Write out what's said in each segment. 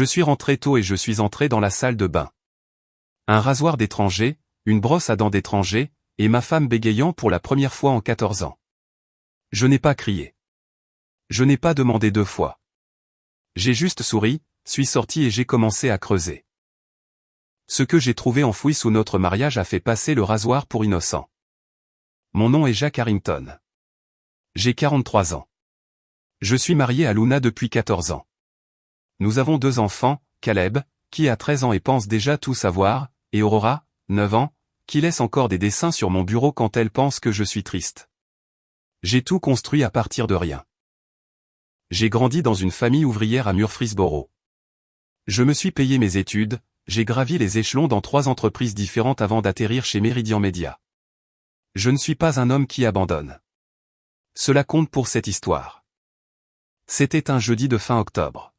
Je suis rentré tôt et je suis entré dans la salle de bain. Un rasoir d'étranger, une brosse à dents d'étranger, et ma femme bégayant pour la première fois en 14 ans. Je n'ai pas crié. Je n'ai pas demandé 2 fois. J'ai juste souri, suis sorti et j'ai commencé à creuser. Ce que j'ai trouvé enfoui sous notre mariage a fait passer le rasoir pour innocent. Mon nom est Jack Harrington. J'ai 43 ans. Je suis marié à Luna depuis 14 ans. Nous avons 2 enfants, Caleb, qui a 13 ans et pense déjà tout savoir, et Aurora, 9 ans, qui laisse encore des dessins sur mon bureau quand elle pense que je suis triste. J'ai tout construit à partir de rien. J'ai grandi dans une famille ouvrière à Murfreesboro. Je me suis payé mes études, j'ai gravi les échelons dans 3 entreprises différentes avant d'atterrir chez Meridian Media. Je ne suis pas un homme qui abandonne. Cela compte pour cette histoire. C'était un jeudi de fin octobre.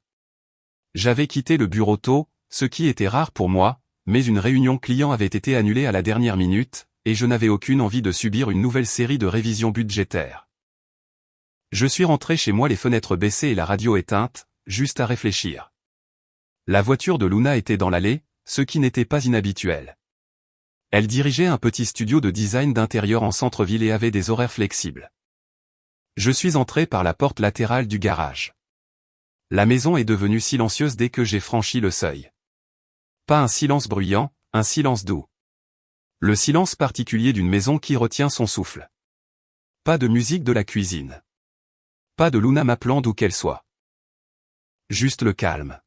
J'avais quitté le bureau tôt, ce qui était rare pour moi, mais une réunion client avait été annulée à la dernière minute, et je n'avais aucune envie de subir une nouvelle série de révisions budgétaires. Je suis rentré chez moi les fenêtres baissées et la radio éteinte, juste à réfléchir. La voiture de Luna était dans l'allée, ce qui n'était pas inhabituel. Elle dirigeait un petit studio de design d'intérieur en centre-ville et avait des horaires flexibles. Je suis entré par la porte latérale du garage. La maison est devenue silencieuse dès que j'ai franchi le seuil. Pas un silence bruyant, un silence doux. Le silence particulier d'une maison qui retient son souffle. Pas de musique de la cuisine. Pas de Luna m'appelant d'où qu'elle soit. Juste le calme.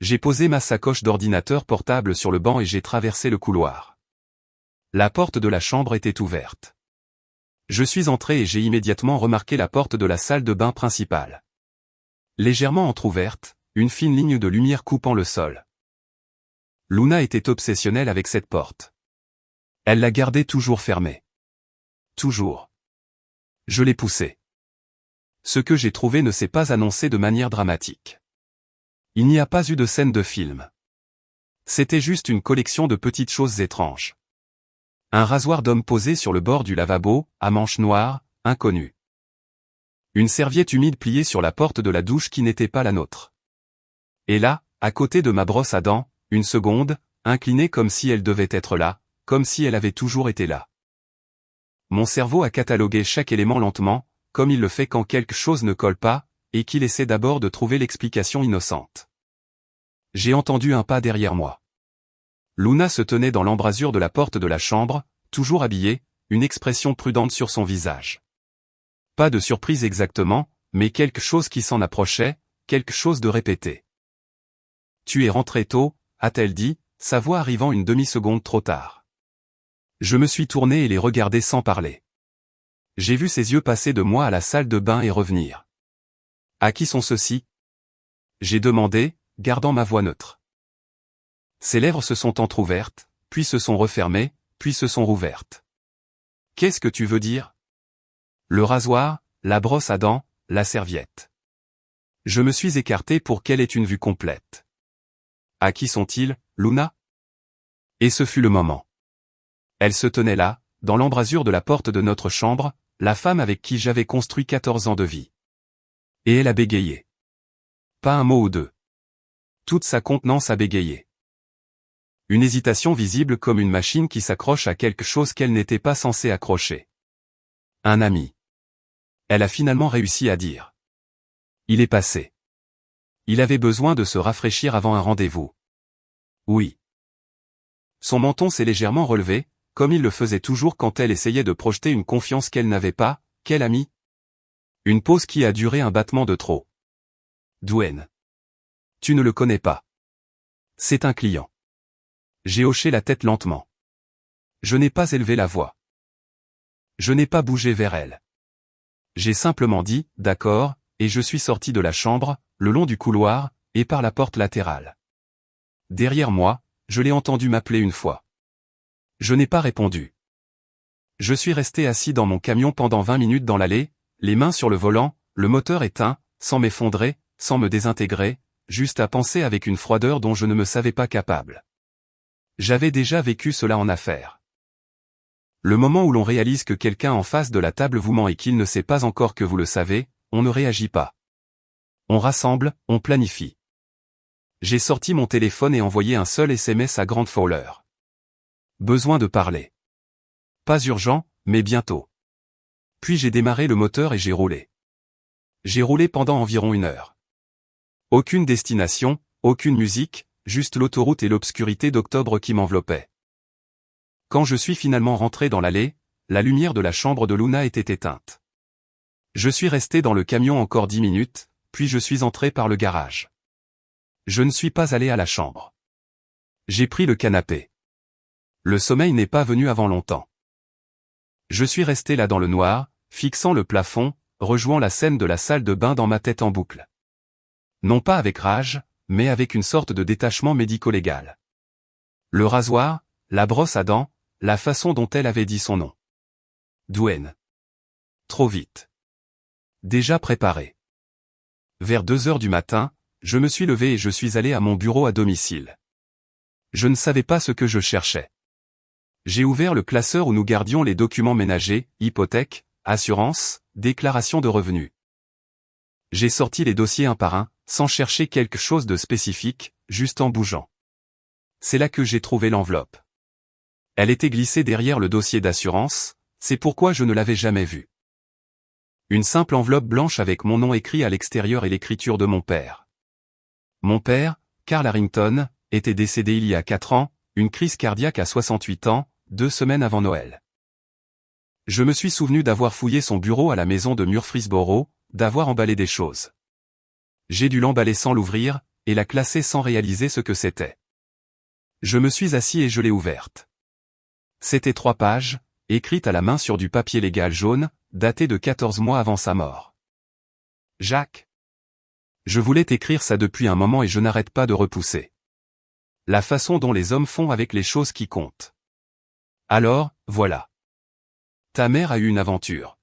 J'ai posé ma sacoche d'ordinateur portable sur le banc et j'ai traversé le couloir. La porte de la chambre était ouverte. Je suis entré et j'ai immédiatement remarqué la porte de la salle de bain principale. Légèrement entr'ouverte, une fine ligne de lumière coupant le sol. Luna était obsessionnelle avec cette porte. Elle la gardait toujours fermée. Toujours. Je l'ai poussée. Ce que j'ai trouvé ne s'est pas annoncé de manière dramatique. Il n'y a pas eu de scène de film. C'était juste une collection de petites choses étranges. Un rasoir d'homme posé sur le bord du lavabo, à manches noires, inconnu. Une serviette humide pliée sur la porte de la douche qui n'était pas la nôtre. Et là, à côté de ma brosse à dents, une seconde, inclinée comme si elle devait être là, comme si elle avait toujours été là. Mon cerveau a catalogué chaque élément lentement, comme il le fait quand quelque chose ne colle pas, et qu'il essaie d'abord de trouver l'explication innocente. J'ai entendu un pas derrière moi. Luna se tenait dans l'embrasure de la porte de la chambre, toujours habillée, une expression prudente sur son visage. Pas de surprise exactement, mais quelque chose qui s'en approchait, quelque chose de répété. « Tu es rentré tôt », a-t-elle dit, sa voix arrivant une demi-seconde trop tard. Je me suis tourné et les regardé sans parler. J'ai vu ses yeux passer de moi à la salle de bain et revenir. « À qui sont ceux-ci » j'ai demandé, gardant ma voix neutre. Ses lèvres se sont entr'ouvertes, puis se sont refermées, puis se sont rouvertes. « Qu'est-ce que tu veux dire » Le rasoir, la brosse à dents, la serviette. Je me suis écarté pour qu'elle ait une vue complète. À qui sont-ils, Luna ? Et ce fut le moment. Elle se tenait là, dans l'embrasure de la porte de notre chambre, la femme avec qui j'avais construit 14 ans de vie. Et elle a bégayé. Pas un mot ou deux. Toute sa contenance a bégayé. Une hésitation visible comme une machine qui s'accroche à quelque chose qu'elle n'était pas censée accrocher. Un ami. Elle a finalement réussi à dire. Il est passé. Il avait besoin de se rafraîchir avant un rendez-vous. Oui. Son menton s'est légèrement relevé, comme il le faisait toujours quand elle essayait de projeter une confiance qu'elle n'avait pas. Quel ami ? Une pause qui a duré un battement de trop. Dwayne. Tu ne le connais pas. C'est un client. J'ai hoché la tête lentement. Je n'ai pas élevé la voix. Je n'ai pas bougé vers elle. J'ai simplement dit, d'accord, et je suis sorti de la chambre, le long du couloir, et par la porte latérale. Derrière moi, je l'ai entendu m'appeler une fois. Je n'ai pas répondu. Je suis resté assis dans mon camion pendant 20 minutes dans l'allée, les mains sur le volant, le moteur éteint, sans m'effondrer, sans me désintégrer, juste à penser avec une froideur dont je ne me savais pas capable. J'avais déjà vécu cela en affaires. Le moment où l'on réalise que quelqu'un en face de la table vous ment et qu'il ne sait pas encore que vous le savez, on ne réagit pas. On rassemble, on planifie. J'ai sorti mon téléphone et envoyé un seul SMS à Grant Fowler. Besoin de parler. Pas urgent, mais bientôt. Puis j'ai démarré le moteur et j'ai roulé. J'ai roulé pendant environ 1 heure. Aucune destination, aucune musique, juste l'autoroute et l'obscurité d'octobre qui m'enveloppaient. Quand je suis finalement rentré dans l'allée, la lumière de la chambre de Luna était éteinte. Je suis resté dans le camion encore 10 minutes, puis je suis entré par le garage. Je ne suis pas allé à la chambre. J'ai pris le canapé. Le sommeil n'est pas venu avant longtemps. Je suis resté là dans le noir, fixant le plafond, rejouant la scène de la salle de bain dans ma tête en boucle. Non pas avec rage, mais avec une sorte de détachement médico-légal. Le rasoir, la brosse à dents, la façon dont elle avait dit son nom. Dwayne. Trop vite. Déjà préparé. Vers 2 heures du matin, je me suis levé et je suis allé à mon bureau à domicile. Je ne savais pas ce que je cherchais. J'ai ouvert le classeur où nous gardions les documents ménagers, hypothèque, assurance, déclaration de revenus. J'ai sorti les dossiers un par un, sans chercher quelque chose de spécifique, juste en bougeant. C'est là que j'ai trouvé l'enveloppe. Elle était glissée derrière le dossier d'assurance, c'est pourquoi je ne l'avais jamais vue. Une simple enveloppe blanche avec mon nom écrit à l'extérieur et l'écriture de mon père. Mon père, Carl Harrington, était décédé il y a 4 ans, une crise cardiaque à 68 ans, 2 semaines avant Noël. Je me suis souvenu d'avoir fouillé son bureau à la maison de Murfreesboro, d'avoir emballé des choses. J'ai dû l'emballer sans l'ouvrir, et la classer sans réaliser ce que c'était. Je me suis assis et je l'ai ouverte. C'était 3 pages, écrites à la main sur du papier légal jaune, daté de 14 mois avant sa mort. Jacques. Je voulais t'écrire ça depuis un moment et je n'arrête pas de repousser. La façon dont les hommes font avec les choses qui comptent. Alors, voilà. Ta mère a eu une aventure.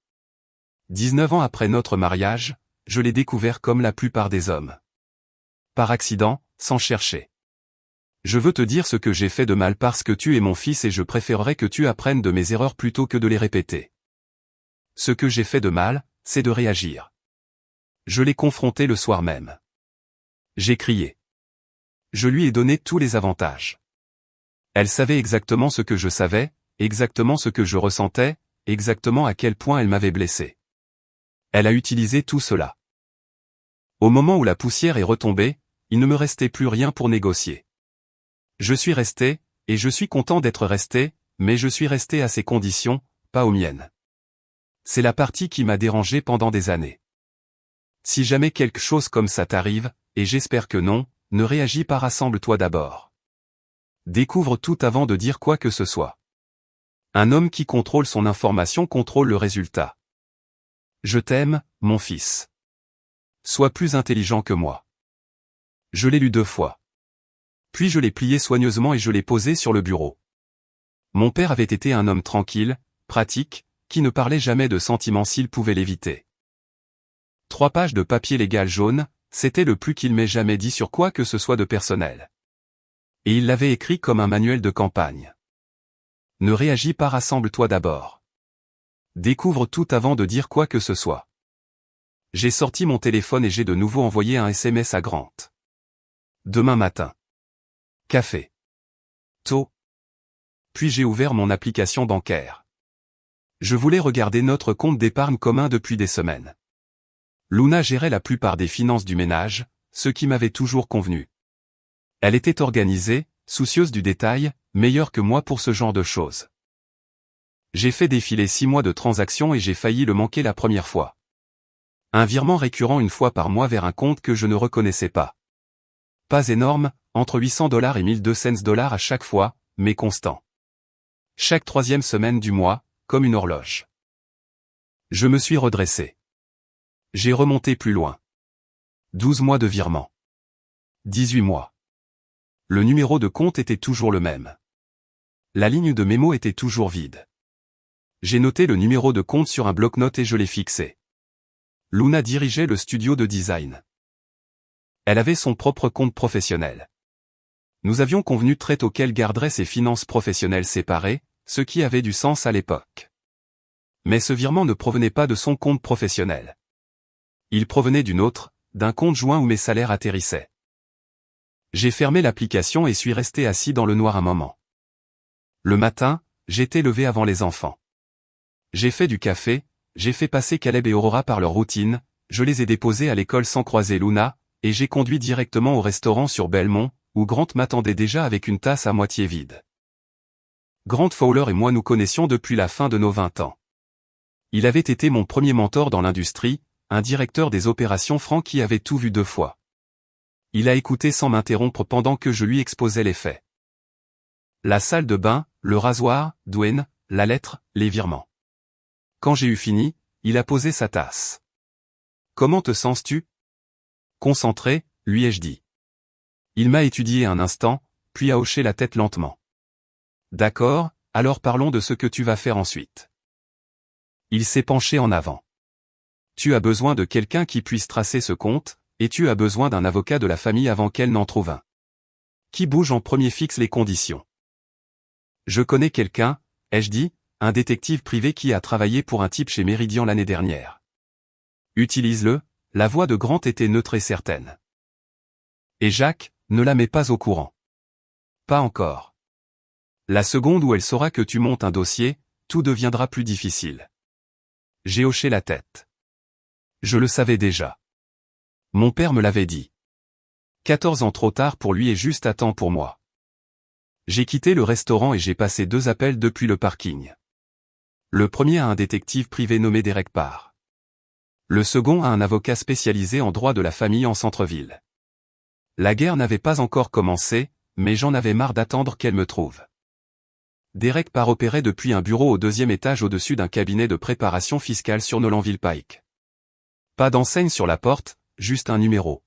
19 ans après notre mariage, je l'ai découvert comme la plupart des hommes. Par accident, sans chercher. Je veux te dire ce que j'ai fait de mal parce que tu es mon fils et je préférerais que tu apprennes de mes erreurs plutôt que de les répéter. Ce que j'ai fait de mal, c'est de réagir. Je l'ai confronté le soir même. J'ai crié. Je lui ai donné tous les avantages. Elle savait exactement ce que je savais, exactement ce que je ressentais, exactement à quel point elle m'avait blessé. Elle a utilisé tout cela. Au moment où la poussière est retombée, il ne me restait plus rien pour négocier. Je suis resté, et je suis content d'être resté, mais je suis resté à ses conditions, pas aux miennes. C'est la partie qui m'a dérangé pendant des années. Si jamais quelque chose comme ça t'arrive, et j'espère que non, ne réagis pas, rassemble-toi d'abord. Découvre tout avant de dire quoi que ce soit. Un homme qui contrôle son information contrôle le résultat. Je t'aime, mon fils. Sois plus intelligent que moi. Je l'ai lu 2 fois. Puis je l'ai plié soigneusement et je l'ai posé sur le bureau. Mon père avait été un homme tranquille, pratique, qui ne parlait jamais de sentiments s'il pouvait l'éviter. 3 pages de papier légal jaune, c'était le plus qu'il m'ait jamais dit sur quoi que ce soit de personnel. Et il l'avait écrit comme un manuel de campagne. Ne réagis pas, rassemble-toi d'abord. Découvre tout avant de dire quoi que ce soit. J'ai sorti mon téléphone et j'ai de nouveau envoyé un SMS à Grant. Demain matin. Café. Tôt. Puis j'ai ouvert mon application bancaire. Je voulais regarder notre compte d'épargne commun depuis des semaines. Luna gérait la plupart des finances du ménage, ce qui m'avait toujours convenu. Elle était organisée, soucieuse du détail, meilleure que moi pour ce genre de choses. J'ai fait défiler 6 mois de transactions et j'ai failli le manquer la première fois. Un virement récurrent une fois par mois vers un compte que je ne reconnaissais pas. Pas énorme, entre $800 et $1200 à chaque fois, mais constant. Chaque 3e semaine du mois, comme une horloge. Je me suis redressé. J'ai remonté plus loin. 12 mois de virement. 18 mois. Le numéro de compte était toujours le même. La ligne de mémo était toujours vide. J'ai noté le numéro de compte sur un bloc-notes et je l'ai fixé. Luna dirigeait le studio de design. Elle avait son propre compte professionnel. Nous avions convenu très tôt qu'elle garderait ses finances professionnelles séparées, ce qui avait du sens à l'époque. Mais ce virement ne provenait pas de son compte professionnel. Il provenait d'une autre, d'un compte joint où mes salaires atterrissaient. J'ai fermé l'application et suis resté assis dans le noir un moment. Le matin, j'étais levé avant les enfants. J'ai fait du café, j'ai fait passer Caleb et Aurora par leur routine, je les ai déposés à l'école sans croiser Luna, et j'ai conduit directement au restaurant sur Belmont, où Grant m'attendait déjà avec une tasse à moitié vide. Grant Fowler et moi nous connaissions depuis la fin de nos 20 ans. Il avait été mon premier mentor dans l'industrie, un directeur des opérations franc qui avait tout vu 2 fois. Il a écouté sans m'interrompre pendant que je lui exposais les faits. La salle de bain, le rasoir, Dwayne, la lettre, les virements. Quand j'ai eu fini, il a posé sa tasse. « Comment te sens-tu » ? Concentré, lui ai-je dit. Il m'a étudié un instant, puis a hoché la tête lentement. « D'accord, alors parlons de ce que tu vas faire ensuite. » Il s'est penché en avant. « Tu as besoin de quelqu'un qui puisse tracer ce compte, et tu as besoin d'un avocat de la famille avant qu'elle n'en trouve un. Qui bouge en premier fixe les conditions. » Je connais quelqu'un, ai-je dit, un détective privé qui a travaillé pour un type chez Meridian l'année dernière. Utilise-le, la voix de Grant était neutre et certaine. Et Jacques, ne la mets pas au courant. Pas encore. La seconde où elle saura que tu montes un dossier, tout deviendra plus difficile. J'ai hoché la tête. Je le savais déjà. Mon père me l'avait dit. 14 ans trop tard pour lui et juste à temps pour moi. J'ai quitté le restaurant et j'ai passé 2 appels depuis le parking. Le premier à un détective privé nommé Derek Parr. Le second à un avocat spécialisé en droit de la famille en centre-ville. La guerre n'avait pas encore commencé, mais j'en avais marre d'attendre qu'elle me trouve. Derek Parr opérait depuis un bureau au 2e étage au-dessus d'un cabinet de préparation fiscale sur Nolanville Pike. Pas d'enseigne sur la porte, juste un numéro.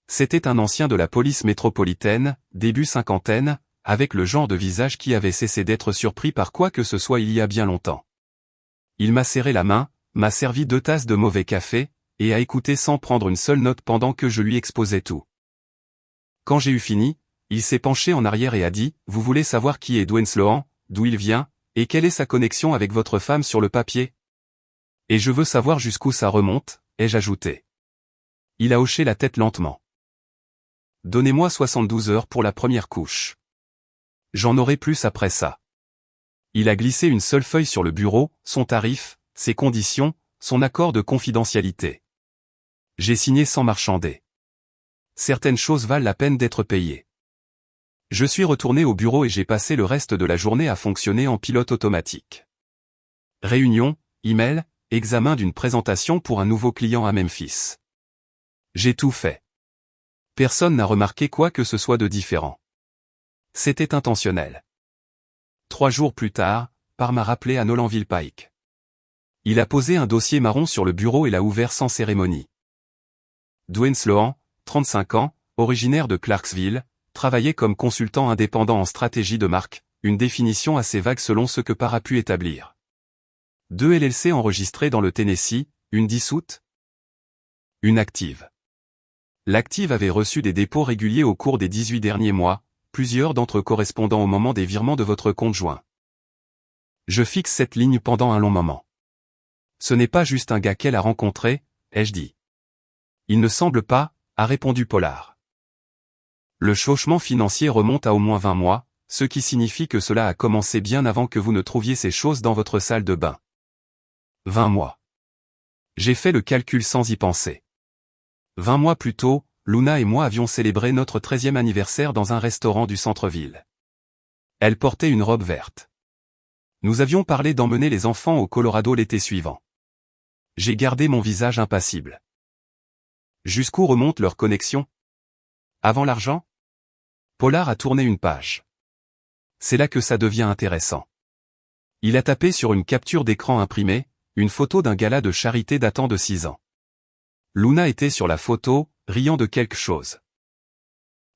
C'était un ancien de la police métropolitaine, début cinquantaine, avec le genre de visage qui avait cessé d'être surpris par quoi que ce soit il y a bien longtemps. Il m'a serré la main, m'a servi 2 tasses de mauvais café, et a écouté sans prendre une seule note pendant que je lui exposais tout. Quand j'ai eu fini, il s'est penché en arrière et a dit « Vous voulez savoir qui est Dwayne Sloan, d'où il vient, et quelle est sa connexion avec votre femme sur le papier ? Et je veux savoir jusqu'où ça remonte, ai-je ajouté. Il a hoché la tête lentement. Donnez-moi 72 heures pour la première couche. J'en aurai plus après ça. Il a glissé une seule feuille sur le bureau, son tarif, ses conditions, son accord de confidentialité. J'ai signé sans marchander. Certaines choses valent la peine d'être payées. Je suis retourné au bureau et j'ai passé le reste de la journée à fonctionner en pilote automatique. Réunion, email, examen d'une présentation pour un nouveau client à Memphis. J'ai tout fait. Personne n'a remarqué quoi que ce soit de différent. C'était intentionnel. 3 jours plus tard, Parr m'a rappelé à Nolanville Pike. Il a posé un dossier marron sur le bureau et l'a ouvert sans cérémonie. Dwayne Sloan, 35 ans, originaire de Clarksville, travaillait comme consultant indépendant en stratégie de marque, une définition assez vague selon ce que Parr a pu établir. 2 LLC enregistrés dans le Tennessee, une dissoute, une active. L'active avait reçu des dépôts réguliers au cours des 18 derniers mois, plusieurs d'entre eux correspondant au moment des virements de votre compte joint. Je fixe cette ligne pendant un long moment. Ce n'est pas juste un gars qu'elle a rencontré, ai-je dit. Il ne semble pas, a répondu Pollard. Le chauchement financier remonte à au moins 20 mois, ce qui signifie que cela a commencé bien avant que vous ne trouviez ces choses dans votre salle de bain. 20 mois. J'ai fait le calcul sans y penser. 20 mois plus tôt, Luna et moi avions célébré notre 13e anniversaire dans un restaurant du centre-ville. Elle portait une robe verte. Nous avions parlé d'emmener les enfants au Colorado l'été suivant. J'ai gardé mon visage impassible. Jusqu'où remonte leur connexion ? Avant l'argent ? Pollard a tourné une page. C'est là que ça devient intéressant. Il a tapé sur une capture d'écran imprimée, une photo d'un gala de charité datant de 6 ans. Luna était sur la photo, riant de quelque chose.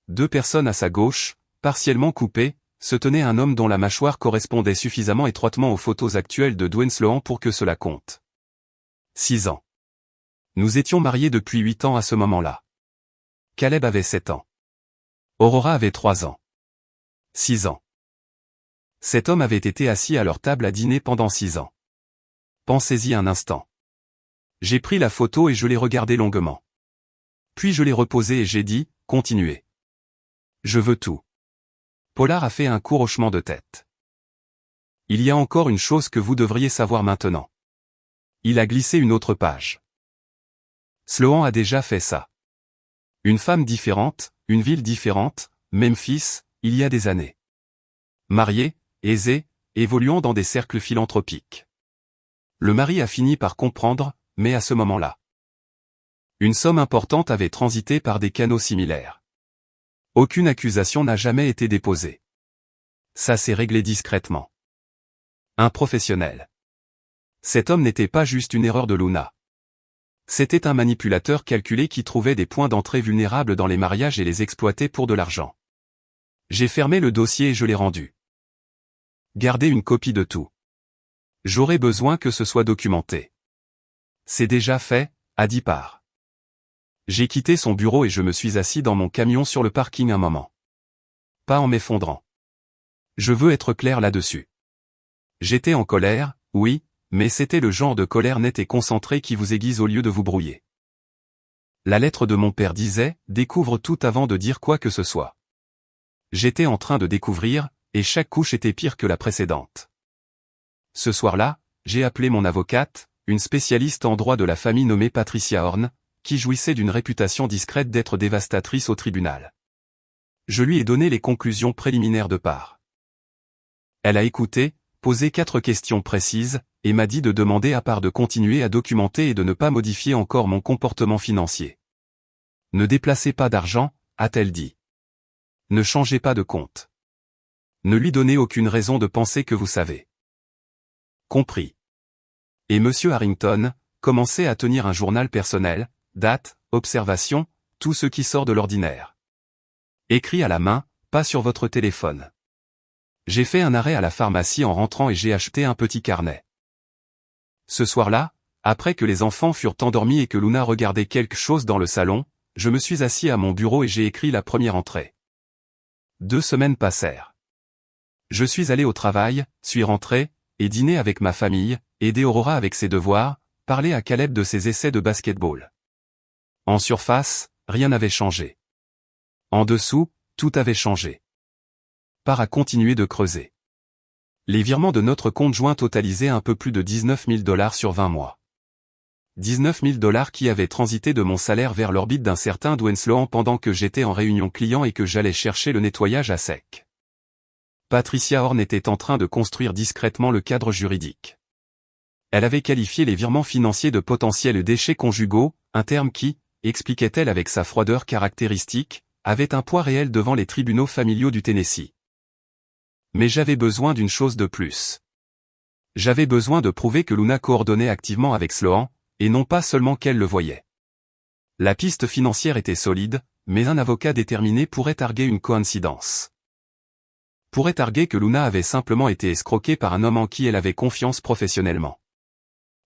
2 personnes à sa gauche, partiellement coupées, se tenait un homme dont la mâchoire correspondait suffisamment étroitement aux photos actuelles de Dwayne Sloan pour que cela compte. 6 ans. Nous étions mariés depuis 8 ans à ce moment-là. Caleb avait 7 ans. Aurora avait 3 ans. 6 ans. Cet homme avait été assis à leur table à dîner pendant 6 ans. Pensez-y un instant. J'ai pris la photo et je l'ai regardée longuement. Puis je l'ai reposée et j'ai dit, continuez. Je veux tout. Pollard a fait un court hochement de tête. Il y a encore une chose que vous devriez savoir maintenant. Il a glissé une autre page. Sloan a déjà fait ça. Une femme différente, une ville différente, Memphis, il y a des années. Marié, aisé, évoluant dans des cercles philanthropiques. Le mari a fini par comprendre, mais à ce moment-là. Une somme importante avait transité par des canaux similaires. Aucune accusation n'a jamais été déposée. Ça s'est réglé discrètement. Un professionnel. Cet homme n'était pas juste une erreur de Luna. C'était un manipulateur calculé qui trouvait des points d'entrée vulnérables dans les mariages et les exploitait pour de l'argent. J'ai fermé le dossier et je l'ai rendu. Gardez une copie de tout. J'aurais besoin que ce soit documenté. C'est déjà fait, a dit Parr. J'ai quitté son bureau et je me suis assis dans mon camion sur le parking un moment. Pas en m'effondrant. Je veux être clair là-dessus. J'étais en colère, oui, mais c'était le genre de colère nette et concentrée qui vous aiguise au lieu de vous brouiller. La lettre de mon père disait « Découvre tout avant de dire quoi que ce soit ». J'étais en train de découvrir, et chaque couche était pire que la précédente. Ce soir-là, j'ai appelé mon avocate, une spécialiste en droit de la famille nommée Patricia Horn, qui jouissait d'une réputation discrète d'être dévastatrice au tribunal. Je lui ai donné les conclusions préliminaires de Parr. Elle a écouté, posé 4 questions précises, et m'a dit de demander à Parr de continuer à documenter et de ne pas modifier encore mon comportement financier. Ne déplacez pas d'argent, a-t-elle dit. Ne changez pas de compte. Ne lui donnez aucune raison de penser que vous savez. Compris. Et M. Harrington, commencez à tenir un journal personnel, date, observation, tout ce qui sort de l'ordinaire. Écrit à la main, pas sur votre téléphone. J'ai fait un arrêt à la pharmacie en rentrant et j'ai acheté un petit carnet. Ce soir-là, après que les enfants furent endormis et que Luna regardait quelque chose dans le salon, je me suis assis à mon bureau et j'ai écrit la première entrée. 2 semaines passèrent. Je suis allé au travail, suis rentré, et dîné avec ma famille, aidé Aurora avec ses devoirs, parlé à Caleb de ses essais de basketball. En surface, rien n'avait changé. En dessous, tout avait changé. Parr a continué de creuser. Les virements de notre compte joint totalisaient un peu plus de 19 000 $ sur 20 mois. 19 000 $ qui avaient transité de mon salaire vers l'orbite d'un certain Dwayne Sloan pendant que j'étais en réunion client et que j'allais chercher le nettoyage à sec. Patricia Horn était en train de construire discrètement le cadre juridique. Elle avait qualifié les virements financiers de potentiels déchets conjugaux, un terme qui, expliquait-elle avec sa froideur caractéristique, avait un poids réel devant les tribunaux familiaux du Tennessee. Mais j'avais besoin d'une chose de plus. J'avais besoin de prouver que Luna coordonnait activement avec Sloan, et non pas seulement qu'elle le voyait. La piste financière était solide, mais un avocat déterminé pourrait arguer une coïncidence. Pourrait arguer que Luna avait simplement été escroquée par un homme en qui elle avait confiance professionnellement.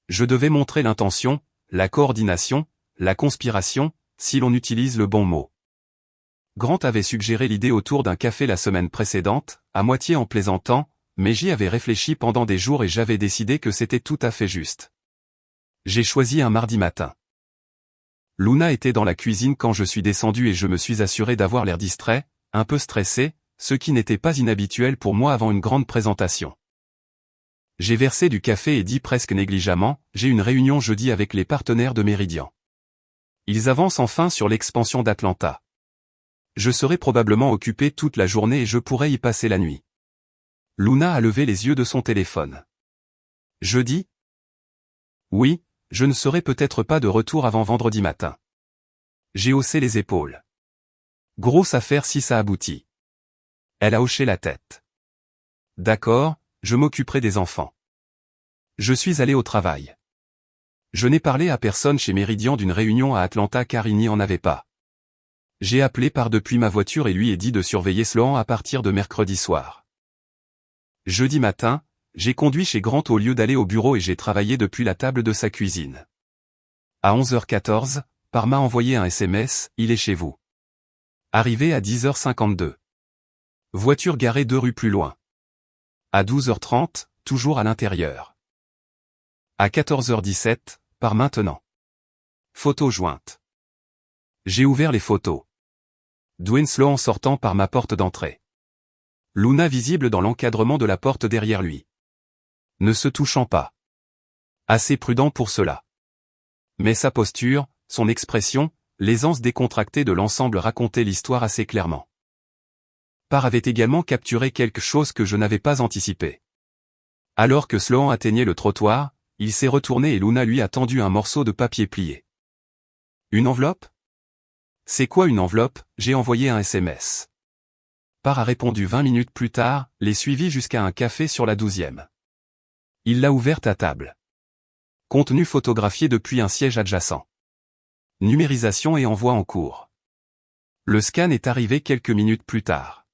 Je devais montrer l'intention, la coordination, la conspiration, si l'on utilise le bon mot. Grant avait suggéré l'idée autour d'un café la semaine précédente, à moitié en plaisantant, mais j'y avais réfléchi pendant des jours et j'avais décidé que c'était tout à fait juste. J'ai choisi un mardi matin. Luna était dans la cuisine quand je suis descendu et je me suis assuré d'avoir l'air distrait, un peu stressé, ce qui n'était pas inhabituel pour moi avant une grande présentation. J'ai versé du café et dit presque négligemment, j'ai une réunion jeudi avec les partenaires de Meridian. Ils avancent enfin sur l'expansion d'Atlanta. Je serai probablement occupé toute la journée et je pourrai y passer la nuit. Luna a levé les yeux de son téléphone. Jeudi ? Oui, je ne serai peut-être pas de retour avant vendredi matin. J'ai haussé les épaules. Grosse affaire si ça aboutit. Elle a hoché la tête. D'accord, je m'occuperai des enfants. Je suis allé au travail. Je n'ai parlé à personne chez Meridian d'une réunion à Atlanta car il n'y en avait pas. J'ai appelé Parr depuis ma voiture et lui ai dit de surveiller Sloan à partir de mercredi soir. Jeudi matin, j'ai conduit chez Grant au lieu d'aller au bureau et j'ai travaillé depuis la table de sa cuisine. À 11h14, Parr m'a envoyé un SMS, il est chez vous. Arrivé à 10h52. Voiture garée 2 rues plus loin. À 12h30, toujours à l'intérieur. À 14h17, Parr maintenant. Photo jointe. J'ai ouvert les photos. Dwayne Sloan sortant par ma porte d'entrée. Luna visible dans l'encadrement de la porte derrière lui. Ne se touchant pas. Assez prudent pour cela. Mais sa posture, son expression, l'aisance décontractée de l'ensemble racontaient l'histoire assez clairement. Parr avait également capturé quelque chose que je n'avais pas anticipé. Alors que Sloan atteignait le trottoir, il s'est retourné et Luna lui a tendu un morceau de papier plié. Une enveloppe? C'est quoi une enveloppe? J'ai envoyé un SMS. Parr a répondu 20 minutes plus tard, les suivis jusqu'à un café sur la 12e. Il l'a ouverte à table. Contenu photographié depuis un siège adjacent. Numérisation et envoi en cours. Le scan est arrivé quelques minutes plus tard.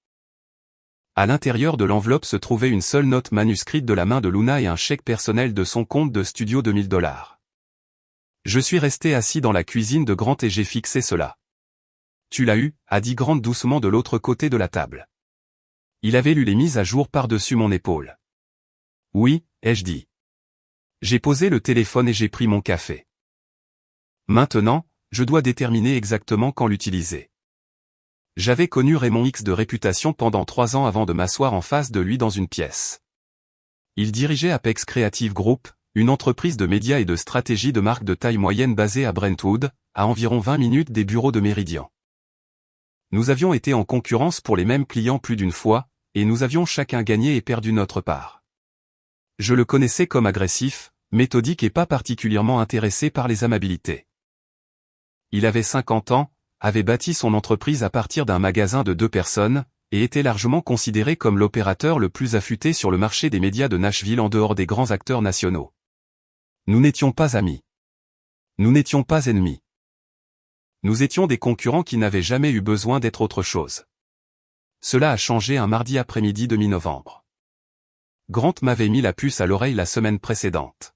À l'intérieur de l'enveloppe se trouvait une seule note manuscrite de la main de Luna et un chèque personnel de son compte de studio de $1000. Je suis resté assis dans la cuisine de Grant et j'ai fixé cela. Tu l'as eu, a dit Grant doucement de l'autre côté de la table. Il avait lu les mises à jour par-dessus mon épaule. Oui, ai-je dit. J'ai posé le téléphone et j'ai pris mon café. Maintenant, je dois déterminer exactement quand l'utiliser. J'avais connu Raymond X de réputation pendant 3 ans avant de m'asseoir en face de lui dans une pièce. Il dirigeait Apex Creative Group, une entreprise de médias et de stratégie de marque de taille moyenne basée à Brentwood, à environ 20 minutes des bureaux de Meridian. Nous avions été en concurrence pour les mêmes clients plus d'une fois, et nous avions chacun gagné et perdu notre part. Je le connaissais comme agressif, méthodique et pas particulièrement intéressé par les amabilités. Il avait 50 ans, avait bâti son entreprise à partir d'un magasin de 2 personnes, et était largement considéré comme l'opérateur le plus affûté sur le marché des médias de Nashville en dehors des grands acteurs nationaux. Nous n'étions pas amis. Nous n'étions pas ennemis. Nous étions des concurrents qui n'avaient jamais eu besoin d'être autre chose. Cela a changé un mardi après-midi de mi-novembre. Grant m'avait mis la puce à l'oreille la semaine précédente.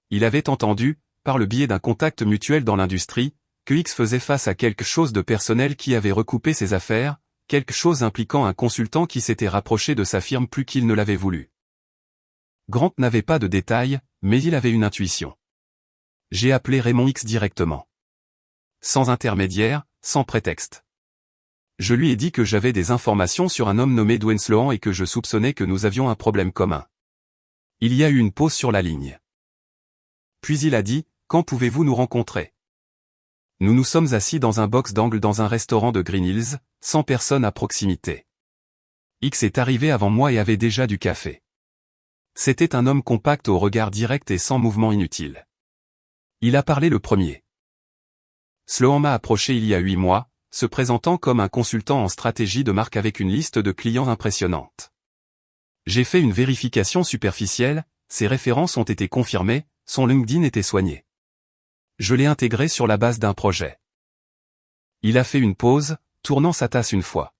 Il avait entendu, par le biais d'un contact mutuel dans l'industrie, que X faisait face à quelque chose de personnel qui avait recoupé ses affaires, quelque chose impliquant un consultant qui s'était rapproché de sa firme plus qu'il ne l'avait voulu. Grant n'avait pas de détails, mais il avait une intuition. J'ai appelé Raymond X directement. Sans intermédiaire, sans prétexte. Je lui ai dit que j'avais des informations sur un homme nommé Dwayne Sloan et que je soupçonnais que nous avions un problème commun. Il y a eu une pause sur la ligne. Puis il a dit, « Quand pouvez-vous nous rencontrer ?» Nous nous sommes assis dans un box d'angle dans un restaurant de Green Hills, sans personne à proximité. X est arrivé avant moi et avait déjà du café. C'était un homme compact au regard direct et sans mouvement inutile. Il a parlé le premier. Sloan m'a approché il y a 8 mois, se présentant comme un consultant en stratégie de marque avec une liste de clients impressionnante. J'ai fait une vérification superficielle, ses références ont été confirmées, son LinkedIn était soigné. Je l'ai intégré sur la base d'un projet. Il a fait une pause, tournant sa tasse une fois.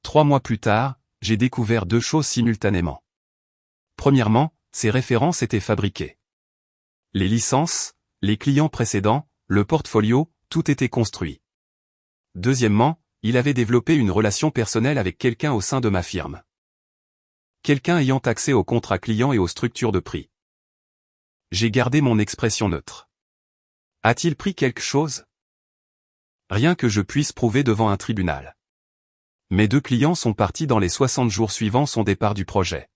3 mois plus tard, j'ai découvert 2 choses simultanément. Premièrement, ces références étaient fabriquées. Les licences, les clients précédents, le portfolio, tout était construit. Deuxièmement, il avait développé une relation personnelle avec quelqu'un au sein de ma firme. Quelqu'un ayant accès aux contrats clients et aux structures de prix. J'ai gardé mon expression neutre. A-t-il pris quelque chose? Rien que je puisse prouver devant un tribunal. Mes 2 clients sont partis dans les 60 jours suivant son départ du projet.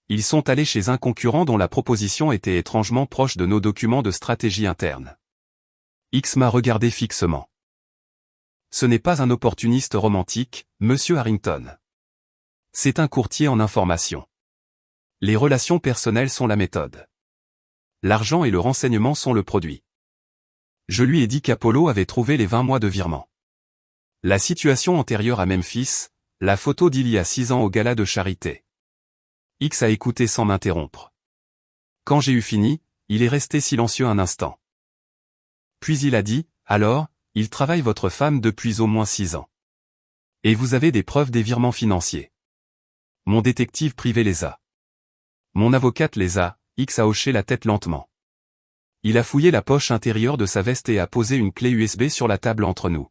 Ils sont allés chez un concurrent dont la proposition était étrangement proche de nos documents de stratégie interne. X m'a regardé fixement. Ce n'est pas un opportuniste romantique, Monsieur Harrington. C'est un courtier en information. Les relations personnelles sont la méthode. L'argent et le renseignement sont le produit. Je lui ai dit qu'Apollo avait trouvé les 20 mois de virement. La situation antérieure à Memphis, la photo d'il y a 6 ans au gala de charité. X a écouté sans m'interrompre. Quand j'ai eu fini, il est resté silencieux un instant. Puis il a dit, « Alors, il travaille votre femme depuis au moins 6 ans. Et vous avez des preuves des virements financiers. » Mon détective privé les a. Mon avocate les a, X a hoché la tête lentement. Il a fouillé la poche intérieure de sa veste et a posé une clé USB sur la table entre nous.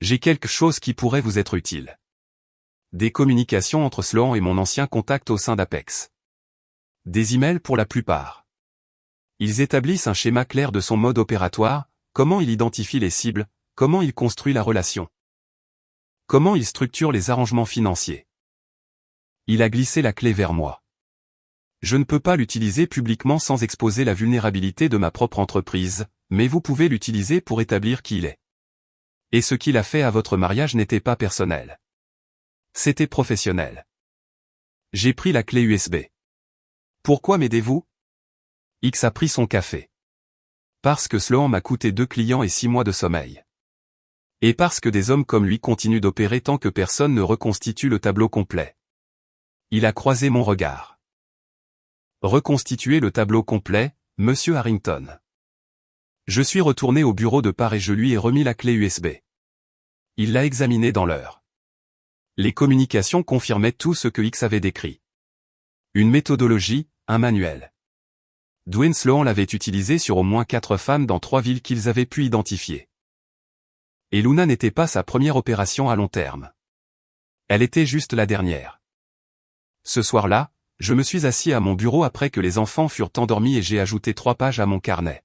J'ai quelque chose qui pourrait vous être utile. Des communications entre Sloan et mon ancien contact au sein d'Apex. Des emails pour la plupart. Ils établissent un schéma clair de son mode opératoire, comment il identifie les cibles, Comment il construit la relation? Comment il structure les arrangements financiers? Il a glissé la clé vers moi. Je ne peux pas l'utiliser publiquement sans exposer la vulnérabilité de ma propre entreprise, mais vous pouvez l'utiliser pour établir qui il est. Et ce qu'il a fait à votre mariage n'était pas personnel. C'était professionnel. J'ai pris la clé USB. Pourquoi m'aidez-vous? X a pris son café. Parce que Sloan m'a coûté 2 clients et 6 mois de sommeil. Et parce que des hommes comme lui continuent d'opérer tant que personne ne reconstitue le tableau complet. Il a croisé mon regard. Reconstituer le tableau complet, Monsieur Harrington. Je suis retourné au bureau de part et je lui ai remis la clé USB. Il l'a examinée dans l'heure. Les communications confirmaient tout ce que X avait décrit. Une méthodologie, un manuel. Dwayne Sloan l'avait utilisé sur au moins 4 femmes dans 3 villes qu'ils avaient pu identifier. Et Luna n'était pas sa première opération à long terme. Elle était juste la dernière. Ce soir-là, je me suis assis à mon bureau après que les enfants furent endormis et j'ai ajouté 3 pages à mon carnet.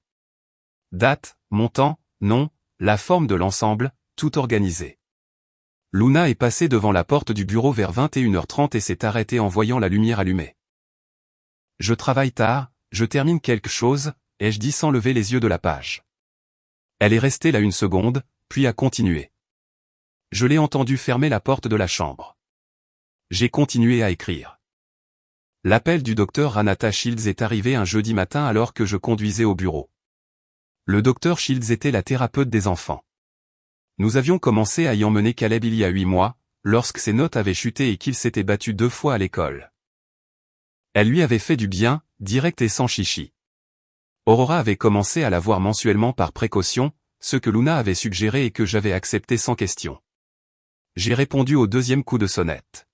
Date, montant, nom, la forme de l'ensemble, tout organisé. Luna est passée devant la porte du bureau vers 21h30 et s'est arrêtée en voyant la lumière allumée. Je travaille tard, je termine quelque chose, ai-je dit sans lever les yeux de la page. Elle est restée là 1 seconde, puis a continué. Je l'ai entendu fermer la porte de la chambre. J'ai continué à écrire. L'appel du docteur Ranata Shields est arrivé un jeudi matin alors que je conduisais au bureau. Le docteur Shields était la thérapeute des enfants. Nous avions commencé à y emmener Caleb il y a 8 mois, lorsque ses notes avaient chuté et qu'il s'était battu 2 fois à l'école. Elle lui avait fait du bien, direct et sans chichi. Aurora avait commencé à la voir mensuellement par précaution, ce que Luna avait suggéré et que j'avais accepté sans question. J'ai répondu au 2e coup de sonnette.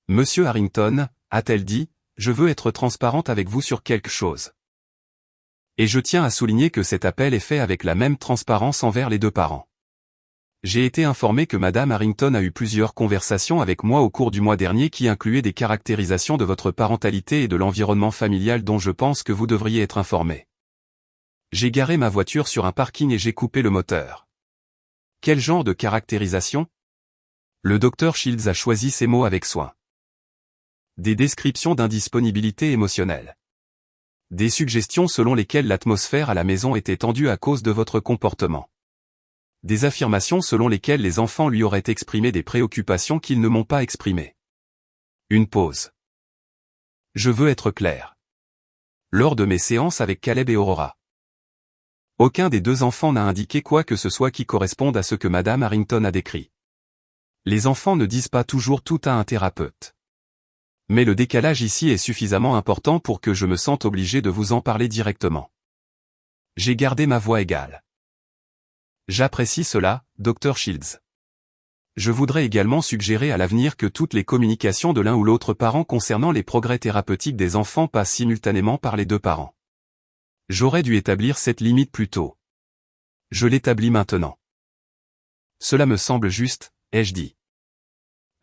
Monsieur Harrington, a-t-elle dit, je veux être transparente avec vous sur quelque chose. Et je tiens à souligner que cet appel est fait avec la même transparence envers les 2 parents. J'ai été informé que Madame Harrington a eu plusieurs conversations avec moi au cours du mois dernier qui incluaient des caractérisations de votre parentalité et de l'environnement familial dont je pense que vous devriez être informé. J'ai garé ma voiture sur un parking et j'ai coupé le moteur. Quel genre de caractérisation? Le docteur Shields a choisi ces mots avec soin. Des descriptions d'indisponibilité émotionnelle. Des suggestions selon lesquelles l'atmosphère à la maison était tendue à cause de votre comportement. Des affirmations selon lesquelles les enfants lui auraient exprimé des préoccupations qu'ils ne m'ont pas exprimées. Une pause. Je veux être clair. Lors de mes séances avec Caleb et Aurora, aucun des 2 enfants n'a indiqué quoi que ce soit qui corresponde à ce que Madame Harrington a décrit. Les enfants ne disent pas toujours tout à un thérapeute. Mais le décalage ici est suffisamment important pour que je me sente obligé de vous en parler directement. J'ai gardé ma voix égale. J'apprécie cela, Dr. Shields. Je voudrais également suggérer à l'avenir que toutes les communications de l'un ou l'autre parent concernant les progrès thérapeutiques des enfants passent simultanément par les 2 parents. J'aurais dû établir cette limite plus tôt. Je l'établis maintenant. Cela me semble juste, ai-je dit.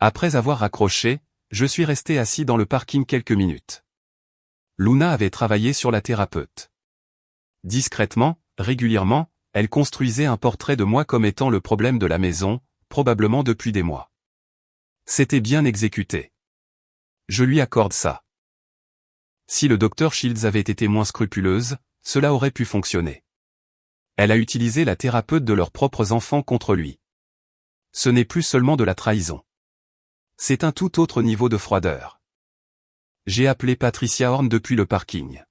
Après avoir raccroché, je suis resté assis dans le parking quelques minutes. Luna avait travaillé sur la thérapeute. Discrètement, régulièrement, elle construisait un portrait de moi comme étant le problème de la maison, probablement depuis des mois. C'était bien exécuté. Je lui accorde ça. Si le docteur Shields avait été moins scrupuleuse, cela aurait pu fonctionner. Elle a utilisé la thérapeute de leurs propres enfants contre lui. Ce n'est plus seulement de la trahison. C'est un tout autre niveau de froideur. J'ai appelé Patricia Horn depuis le parking.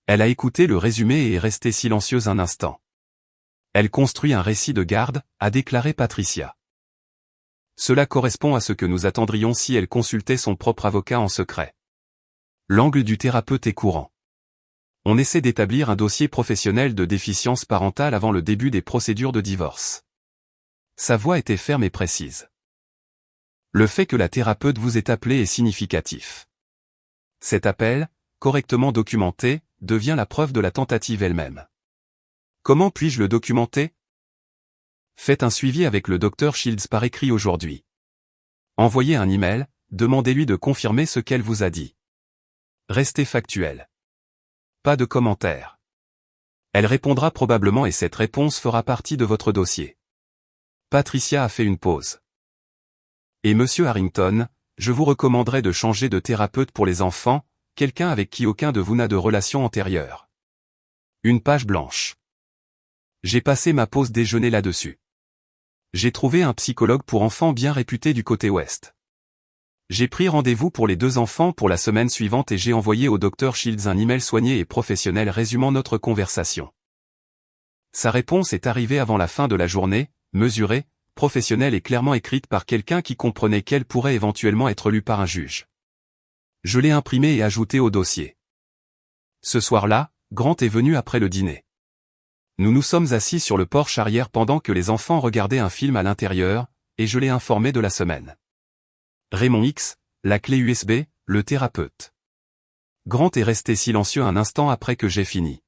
Elle a écouté le résumé et est restée silencieuse un instant. Elle construit un récit de garde, a déclaré Patricia. Cela correspond à ce que nous attendrions si elle consultait son propre avocat en secret. L'angle du thérapeute est courant. On essaie d'établir un dossier professionnel de déficience parentale avant le début des procédures de divorce. Sa voix était ferme et précise. Le fait que la thérapeute vous ait appelé est significatif. Cet appel, correctement documenté, devient la preuve de la tentative elle-même. Comment puis-je le documenter? Faites un suivi avec le Dr. Shields par écrit aujourd'hui. Envoyez un email, demandez-lui de confirmer ce qu'elle vous a dit. Restez factuel. Pas de commentaires. Elle répondra probablement et cette réponse fera partie de votre dossier. Patricia a fait une pause. Et Monsieur Harrington, je vous recommanderais de changer de thérapeute pour les enfants, quelqu'un avec qui aucun de vous n'a de relation antérieure. Une page blanche. J'ai passé ma pause déjeuner là-dessus. J'ai trouvé un psychologue pour enfants bien réputé du côté ouest. J'ai pris rendez-vous pour les 2 enfants pour la semaine suivante et j'ai envoyé au Dr Shields un email soigné et professionnel résumant notre conversation. Sa réponse est arrivée avant la fin de la journée, mesurée, professionnelle et clairement écrite par quelqu'un qui comprenait qu'elle pourrait éventuellement être lue par un juge. Je l'ai imprimée et ajoutée au dossier. Ce soir-là, Grant est venu après le dîner. Nous nous sommes assis sur le porche arrière pendant que les enfants regardaient un film à l'intérieur, et je l'ai informé de la semaine. Raymond X, la clé USB, le thérapeute. Grant est resté silencieux un instant après que j'ai fini.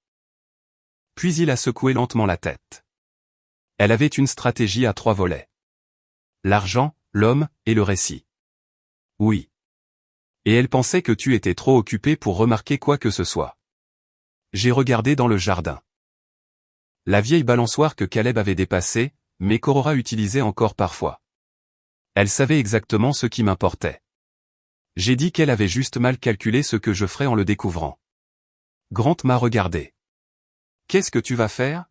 Puis il a secoué lentement la tête. Elle avait une stratégie à 3 volets. L'argent, l'homme, et le récit. Oui. Et elle pensait que tu étais trop occupé pour remarquer quoi que ce soit. J'ai regardé dans le jardin. La vieille balançoire que Caleb avait dépassée, mais qu'Aurora utilisait encore parfois. Elle savait exactement ce qui m'importait. J'ai dit qu'elle avait juste mal calculé ce que je ferais en le découvrant. Grant m'a regardé. « Qu'est-ce que tu vas faire ?»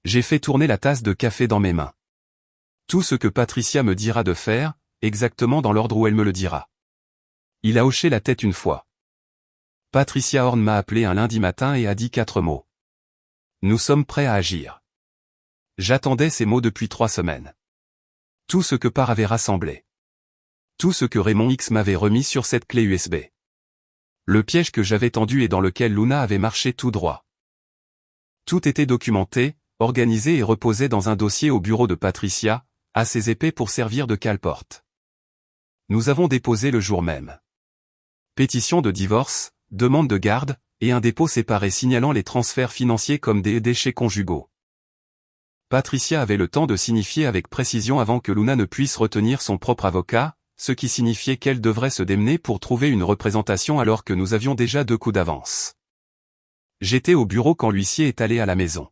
J'ai fait tourner la tasse de café dans mes mains. Tout ce que Patricia me dira de faire, exactement dans l'ordre où elle me le dira. Il a hoché la tête une fois. Patricia Horn m'a appelé un lundi matin et a dit 4 mots. Nous sommes prêts à agir. J'attendais ces mots depuis 3 semaines. Tout ce que Par avait rassemblé. Tout ce que Raymond X m'avait remis sur cette clé USB. Le piège que j'avais tendu et dans lequel Luna avait marché tout droit. Tout était documenté, organisé et reposait dans un dossier au bureau de Patricia, assez épais pour servir de cale-porte. Nous avons déposé le jour même. Pétition de divorce, demande de garde, et un dépôt séparé signalant les transferts financiers comme des déchets conjugaux. Patricia avait le temps de signifier avec précision avant que Luna ne puisse retenir son propre avocat, ce qui signifiait qu'elle devrait se démener pour trouver une représentation alors que nous avions déjà 2 coups d'avance. J'étais au bureau quand l'huissier est allé à la maison.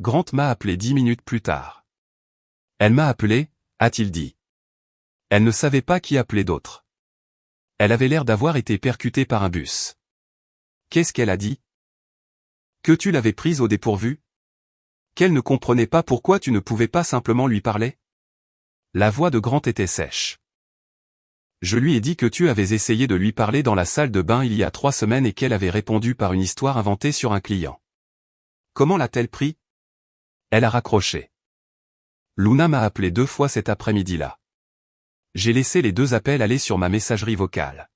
Grant m'a appelé 10 minutes plus tard. Elle m'a appelé, a-t-il dit. Elle ne savait pas qui appeler d'autre. Elle avait l'air d'avoir été percutée par un bus. Qu'est-ce qu'elle a dit? Que tu l'avais prise au dépourvu? Qu'elle ne comprenait pas pourquoi tu ne pouvais pas simplement lui parler? La voix de Grant était sèche. Je lui ai dit que tu avais essayé de lui parler dans la salle de bain il y a 3 semaines et qu'elle avait répondu par une histoire inventée sur un client. Comment l'a-t-elle pris? Elle a raccroché. Luna m'a appelé 2 fois cet après-midi-là. J'ai laissé les 2 appels aller sur ma messagerie vocale.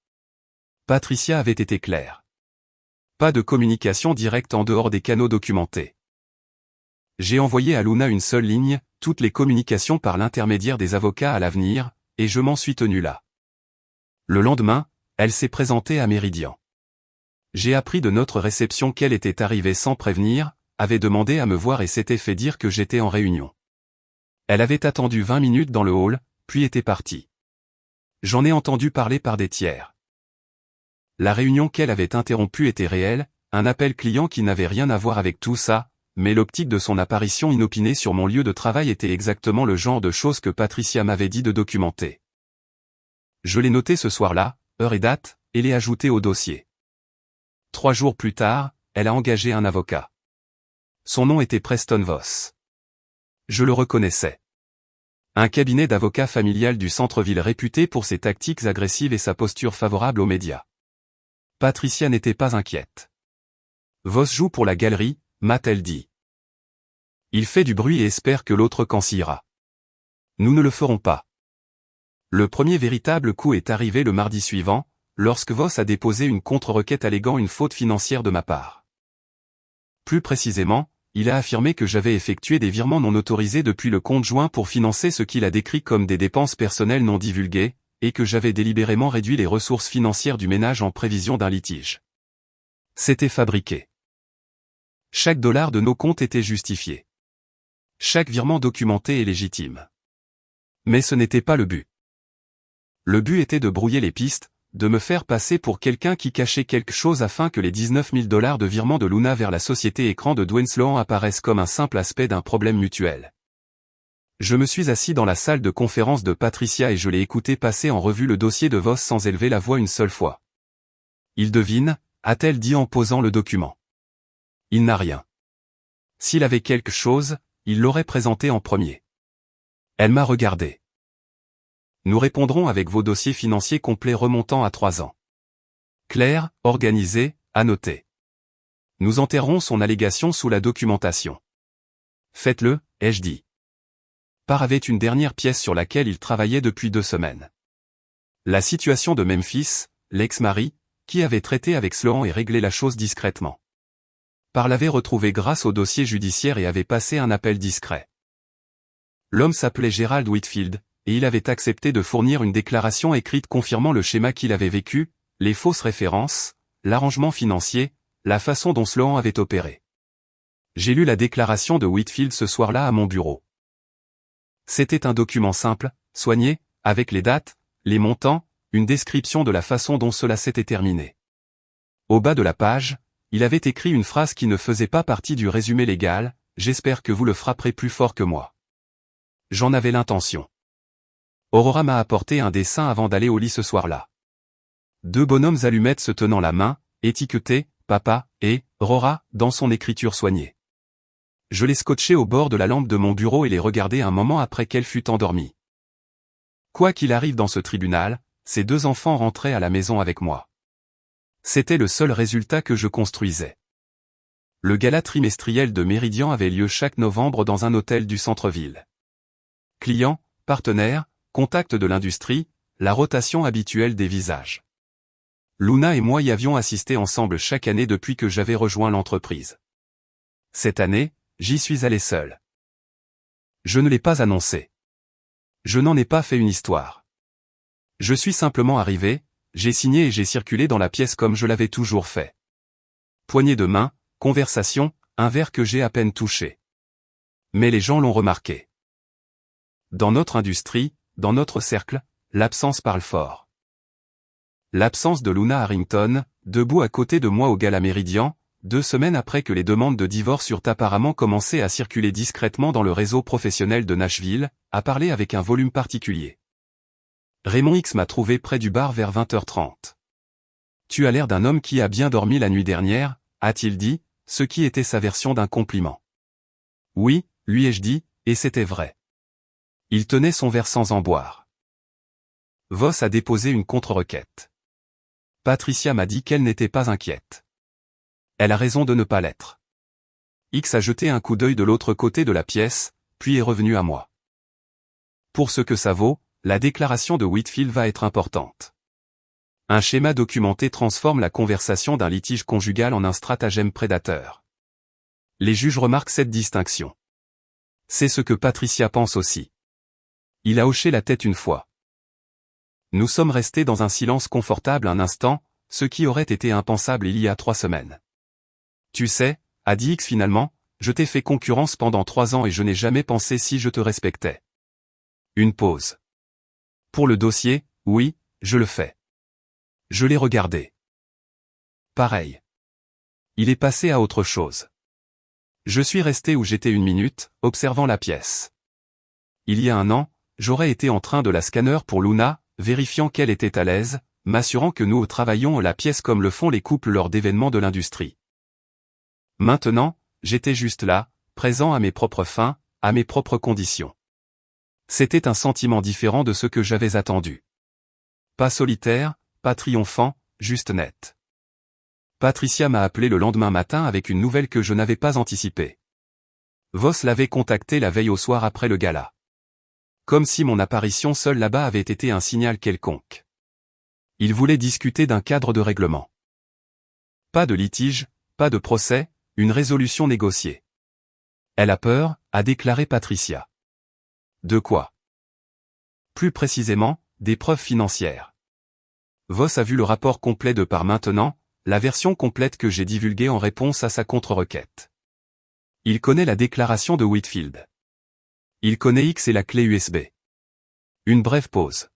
Patricia avait été claire. Pas de communication directe en dehors des canaux documentés. J'ai envoyé à Luna une seule ligne, toutes les communications par l'intermédiaire des avocats à l'avenir, et je m'en suis tenu là. Le lendemain, elle s'est présentée à Méridian. J'ai appris de notre réception qu'elle était arrivée sans prévenir, avait demandé à me voir et s'était fait dire que j'étais en réunion. Elle avait attendu 20 minutes dans le hall, puis était partie. J'en ai entendu parler par des tiers. La réunion qu'elle avait interrompue était réelle, un appel client qui n'avait rien à voir avec tout ça, mais l'optique de son apparition inopinée sur mon lieu de travail était exactement le genre de choses que Patricia m'avait dit de documenter. Je l'ai noté ce soir-là, heure et date, et l'ai ajouté au dossier. 3 jours plus tard, elle a engagé un avocat. Son nom était Preston Voss. Je le reconnaissais. Un cabinet d'avocats familial du centre-ville réputé pour ses tactiques agressives et sa posture favorable aux médias. Patricia n'était pas inquiète. Voss joue pour la galerie, m'a-t-elle dit. Il fait du bruit et espère que l'autre cancillera. Nous ne le ferons pas. Le premier véritable coup est arrivé le mardi suivant, lorsque Voss a déposé une contre-requête alléguant une faute financière de ma part. Plus précisément, il a affirmé que j'avais effectué des virements non autorisés depuis le compte joint pour financer ce qu'il a décrit comme des dépenses personnelles non divulguées, et que j'avais délibérément réduit les ressources financières du ménage en prévision d'un litige. C'était fabriqué. Chaque dollar de nos comptes était justifié. Chaque virement documenté et légitime. Mais ce n'était pas le but. Le but était de brouiller les pistes, de me faire passer pour quelqu'un qui cachait quelque chose afin que les 19 000 $ de virement de Luna vers la société écran de Dwayne Sloan apparaissent comme un simple aspect d'un problème mutuel. Je me suis assis dans la salle de conférence de Patricia et je l'ai écouté passer en revue le dossier de Voss sans élever la voix une seule fois. Il devine, a-t-elle dit en posant le document. Il n'a rien. S'il avait quelque chose, il l'aurait présenté en premier. Elle m'a regardé. Nous répondrons avec vos dossiers financiers complets remontant à 3 ans. Clair, organisé, annoté. Nous enterrons son allégation sous la documentation. Faites-le, ai-je dit. Parr avait une dernière pièce sur laquelle il travaillait depuis 2 semaines. La situation de Memphis, l'ex-mari, qui avait traité avec Sloan et réglé la chose discrètement. Parr l'avait retrouvé grâce au dossier judiciaire et avait passé un appel discret. L'homme s'appelait Gerald Whitfield, et il avait accepté de fournir une déclaration écrite confirmant le schéma qu'il avait vécu, les fausses références, l'arrangement financier, la façon dont Sloan avait opéré. J'ai lu la déclaration de Whitfield ce soir-là à mon bureau. C'était un document simple, soigné, avec les dates, les montants, une description de la façon dont cela s'était terminé. Au bas de la page, il avait écrit une phrase qui ne faisait pas partie du résumé légal, « J'espère que vous le frapperez plus fort que moi. » J'en avais l'intention. Aurora m'a apporté un dessin avant d'aller au lit ce soir-là. 2 bonhommes allumettes se tenant la main, étiquetés, Papa, et Rora, dans son écriture soignée. Je les scotchai au bord de la lampe de mon bureau et les regardai un moment après qu'elle fût endormie. Quoi qu'il arrive dans ce tribunal, ces 2 enfants rentraient à la maison avec moi. C'était le seul résultat que je construisais. Le gala trimestriel de Méridian avait lieu chaque novembre dans un hôtel du centre-ville. Clients, partenaires, contacts de l'industrie, la rotation habituelle des visages. Luna et moi y avions assisté ensemble chaque année depuis que j'avais rejoint l'entreprise. Cette année, j'y suis allé seul. Je ne l'ai pas annoncé. Je n'en ai pas fait une histoire. Je suis simplement arrivé, j'ai signé et j'ai circulé dans la pièce comme je l'avais toujours fait. Poignée de main, conversation, un verre que j'ai à peine touché. Mais les gens l'ont remarqué. Dans notre industrie, dans notre cercle, l'absence parle fort. L'absence de Luna Harrington, debout à côté de moi au gala Méridian, 2 semaines après que les demandes de divorce eurent apparemment commencé à circuler discrètement dans le réseau professionnel de Nashville, a parlé avec un volume particulier. Raymond X m'a trouvé près du bar vers 20h30. Tu as l'air d'un homme qui a bien dormi la nuit dernière, a-t-il dit, ce qui était sa version d'un compliment. Oui, lui ai-je dit, et c'était vrai. Il tenait son verre sans en boire. Voss a déposé une contre-requête. Patricia m'a dit qu'elle n'était pas inquiète. Elle a raison de ne pas l'être. X a jeté un coup d'œil de l'autre côté de la pièce, puis est revenu à moi. Pour ce que ça vaut, la déclaration de Whitfield va être importante. Un schéma documenté transforme la conversation d'un litige conjugal en un stratagème prédateur. Les juges remarquent cette distinction. C'est ce que Patricia pense aussi. Il a hoché la tête une fois. Nous sommes restés dans un silence confortable un instant, ce qui aurait été impensable il y a 3 semaines. Tu sais, a dit X finalement, je t'ai fait concurrence pendant 3 ans et je n'ai jamais pensé si je te respectais. Une pause. Pour le dossier, oui, je le fais. Je l'ai regardé. Pareil. Il est passé à autre chose. Je suis resté où j'étais 1 minute, observant la pièce. Il y a 1 an, j'aurais été en train de la scanner pour Luna, vérifiant qu'elle était à l'aise, m'assurant que nous travaillions la pièce comme le font les couples lors d'événements de l'industrie. Maintenant, j'étais juste là, présent à mes propres fins, à mes propres conditions. C'était un sentiment différent de ce que j'avais attendu. Pas solitaire, pas triomphant, juste net. Patricia m'a appelé le lendemain matin avec une nouvelle que je n'avais pas anticipée. Voss l'avait contacté la veille au soir après le gala. Comme si mon apparition seule là-bas avait été un signal quelconque. Il voulait discuter d'un cadre de règlement. Pas de litige, pas de procès, une résolution négociée. Elle a peur, a déclaré Patricia. De quoi? Plus précisément, des preuves financières. Voss a vu le rapport complet de Parr maintenant, la version complète que j'ai divulguée en réponse à sa contre-requête. Il connaît la déclaration de Whitfield. Il connaît X et la clé USB. Une brève pause.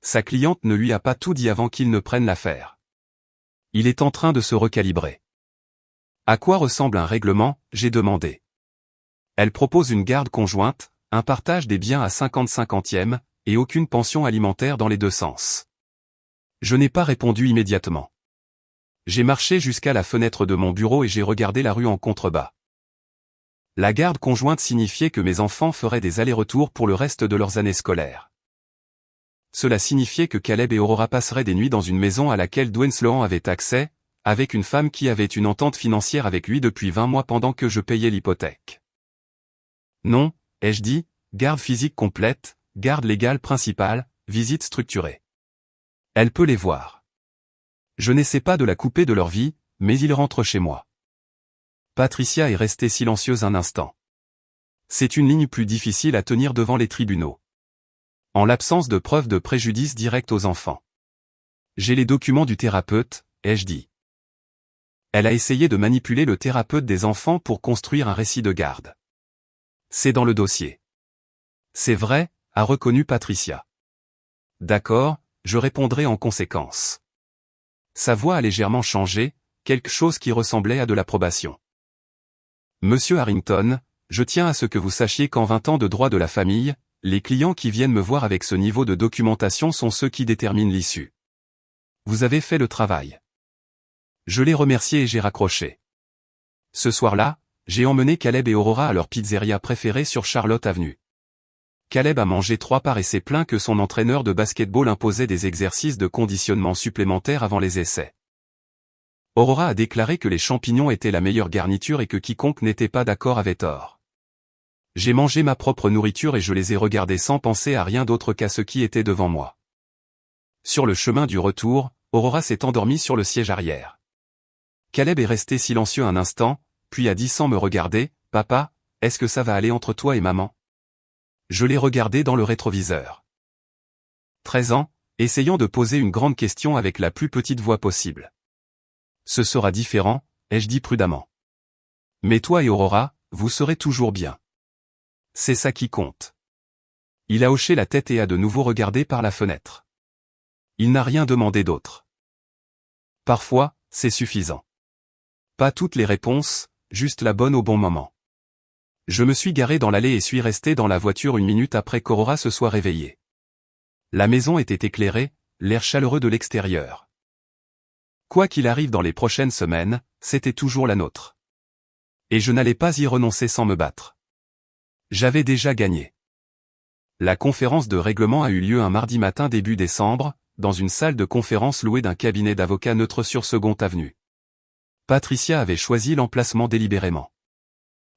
Sa cliente ne lui a pas tout dit avant qu'il ne prenne l'affaire. Il est en train de se recalibrer. À quoi ressemble un règlement, j'ai demandé. Elle propose une garde conjointe, un partage des biens à 50-50e, et aucune pension alimentaire dans les deux sens. Je n'ai pas répondu immédiatement. J'ai marché jusqu'à la fenêtre de mon bureau et j'ai regardé la rue en contrebas. La garde conjointe signifiait que mes enfants feraient des allers-retours pour le reste de leurs années scolaires. Cela signifiait que Caleb et Aurora passeraient des nuits dans une maison à laquelle Dwayne Sloan avait accès, avec une femme qui avait une entente financière avec lui depuis 20 mois pendant que je payais l'hypothèque. Non, ai-je dit, garde physique complète, garde légale principale, visite structurée. Elle peut les voir. Je n'essaie pas de la couper de leur vie, mais ils rentrent chez moi. Patricia est restée silencieuse un instant. C'est une ligne plus difficile à tenir devant les tribunaux. En l'absence de preuves de préjudice direct aux enfants. J'ai les documents du thérapeute, ai-je dit. Elle a essayé de manipuler le thérapeute des enfants pour construire un récit de garde. C'est dans le dossier. C'est vrai, a reconnu Patricia. D'accord, je répondrai en conséquence. Sa voix a légèrement changé, quelque chose qui ressemblait à de l'approbation. Monsieur Harrington, je tiens à ce que vous sachiez qu'en 20 ans de droit de la famille, les clients qui viennent me voir avec ce niveau de documentation sont ceux qui déterminent l'issue. Vous avez fait le travail. Je l'ai remercié et j'ai raccroché. Ce soir-là, j'ai emmené Caleb et Aurora à leur pizzeria préférée sur Charlotte Avenue. Caleb a mangé 3 parts et s'est plaint que son entraîneur de basketball imposait des exercices de conditionnement supplémentaires avant les essais. Aurora a déclaré que les champignons étaient la meilleure garniture et que quiconque n'était pas d'accord avait tort. J'ai mangé ma propre nourriture et je les ai regardés sans penser à rien d'autre qu'à ce qui était devant moi. Sur le chemin du retour, Aurora s'est endormie sur le siège arrière. Caleb est resté silencieux un instant, puis a dit sans me regarder, « Papa, est-ce que ça va aller entre toi et maman ?» Je l'ai regardé dans le rétroviseur. 13 ans, essayons de poser une grande question avec la plus petite voix possible. Ce sera différent, ai-je dit prudemment. Mais toi et Aurora, vous serez toujours bien. C'est ça qui compte. Il a hoché la tête et a de nouveau regardé par la fenêtre. Il n'a rien demandé d'autre. Parfois, c'est suffisant. Pas toutes les réponses, juste la bonne au bon moment. Je me suis garé dans l'allée et suis resté dans la voiture 1 minute après qu'Aurora se soit réveillée. La maison était éclairée, l'air chaleureux de l'extérieur. Quoi qu'il arrive dans les prochaines semaines, c'était toujours la nôtre. Et je n'allais pas y renoncer sans me battre. J'avais déjà gagné. La conférence de règlement a eu lieu un mardi matin début décembre, dans une salle de conférence louée d'un cabinet d'avocats neutre sur Second Avenue. Patricia avait choisi l'emplacement délibérément.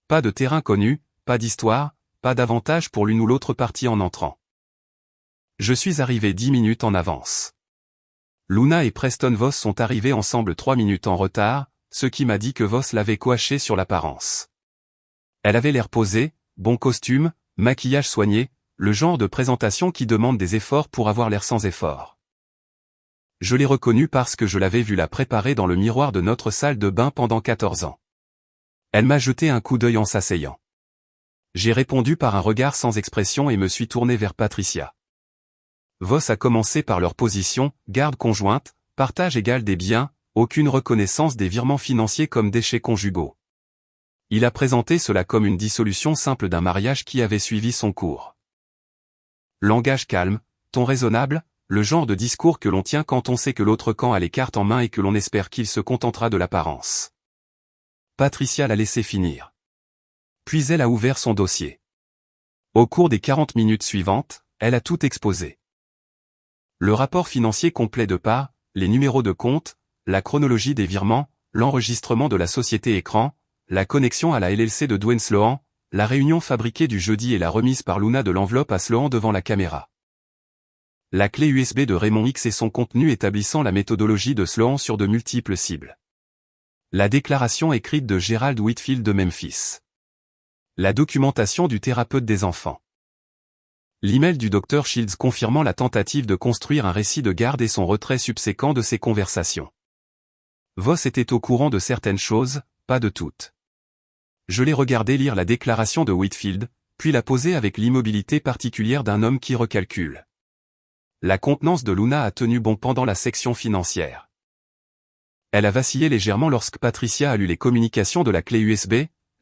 Pas de terrain connu, pas d'histoire, pas d'avantage pour l'une ou l'autre partie en entrant. Je suis arrivé 10 minutes en avance. Luna et Preston Voss sont arrivés ensemble 3 minutes en retard, ce qui m'a dit que Voss l'avait coaché sur l'apparence. Elle avait l'air posée, bon costume, maquillage soigné, le genre de présentation qui demande des efforts pour avoir l'air sans effort. Je l'ai reconnue parce que je l'avais vue la préparer dans le miroir de notre salle de bain pendant 14 ans. Elle m'a jeté un coup d'œil en s'asseyant. J'ai répondu par un regard sans expression et me suis tourné vers Patricia. Voss a commencé par leur position, garde conjointe, partage égal des biens, aucune reconnaissance des virements financiers comme déchets conjugaux. Il a présenté cela comme une dissolution simple d'un mariage qui avait suivi son cours. Langage calme, ton raisonnable, le genre de discours que l'on tient quand on sait que l'autre camp a les cartes en main et que l'on espère qu'il se contentera de l'apparence. Patricia l'a laissé finir. Puis elle a ouvert son dossier. Au cours des 40 minutes suivantes, elle a tout exposé. Le rapport financier complet de parts, les numéros de compte, la chronologie des virements, l'enregistrement de la société écran, la connexion à la LLC de Dwayne Sloan, la réunion fabriquée du jeudi et la remise par Luna de l'enveloppe à Sloan devant la caméra. La clé USB de Raymond X et son contenu établissant la méthodologie de Sloan sur de multiples cibles. La déclaration écrite de Gerald Whitfield de Memphis. La documentation du thérapeute des enfants. L'email du Dr Shields confirmant la tentative de construire un récit de garde et son retrait subséquent de ces conversations. Voss était au courant de certaines choses, pas de toutes. Je l'ai regardé lire la déclaration de Whitfield, puis la poser avec l'immobilité particulière d'un homme qui recalcule. La contenance de Luna a tenu bon pendant la section financière. Elle a vacillé légèrement lorsque Patricia a lu les communications de la clé USB,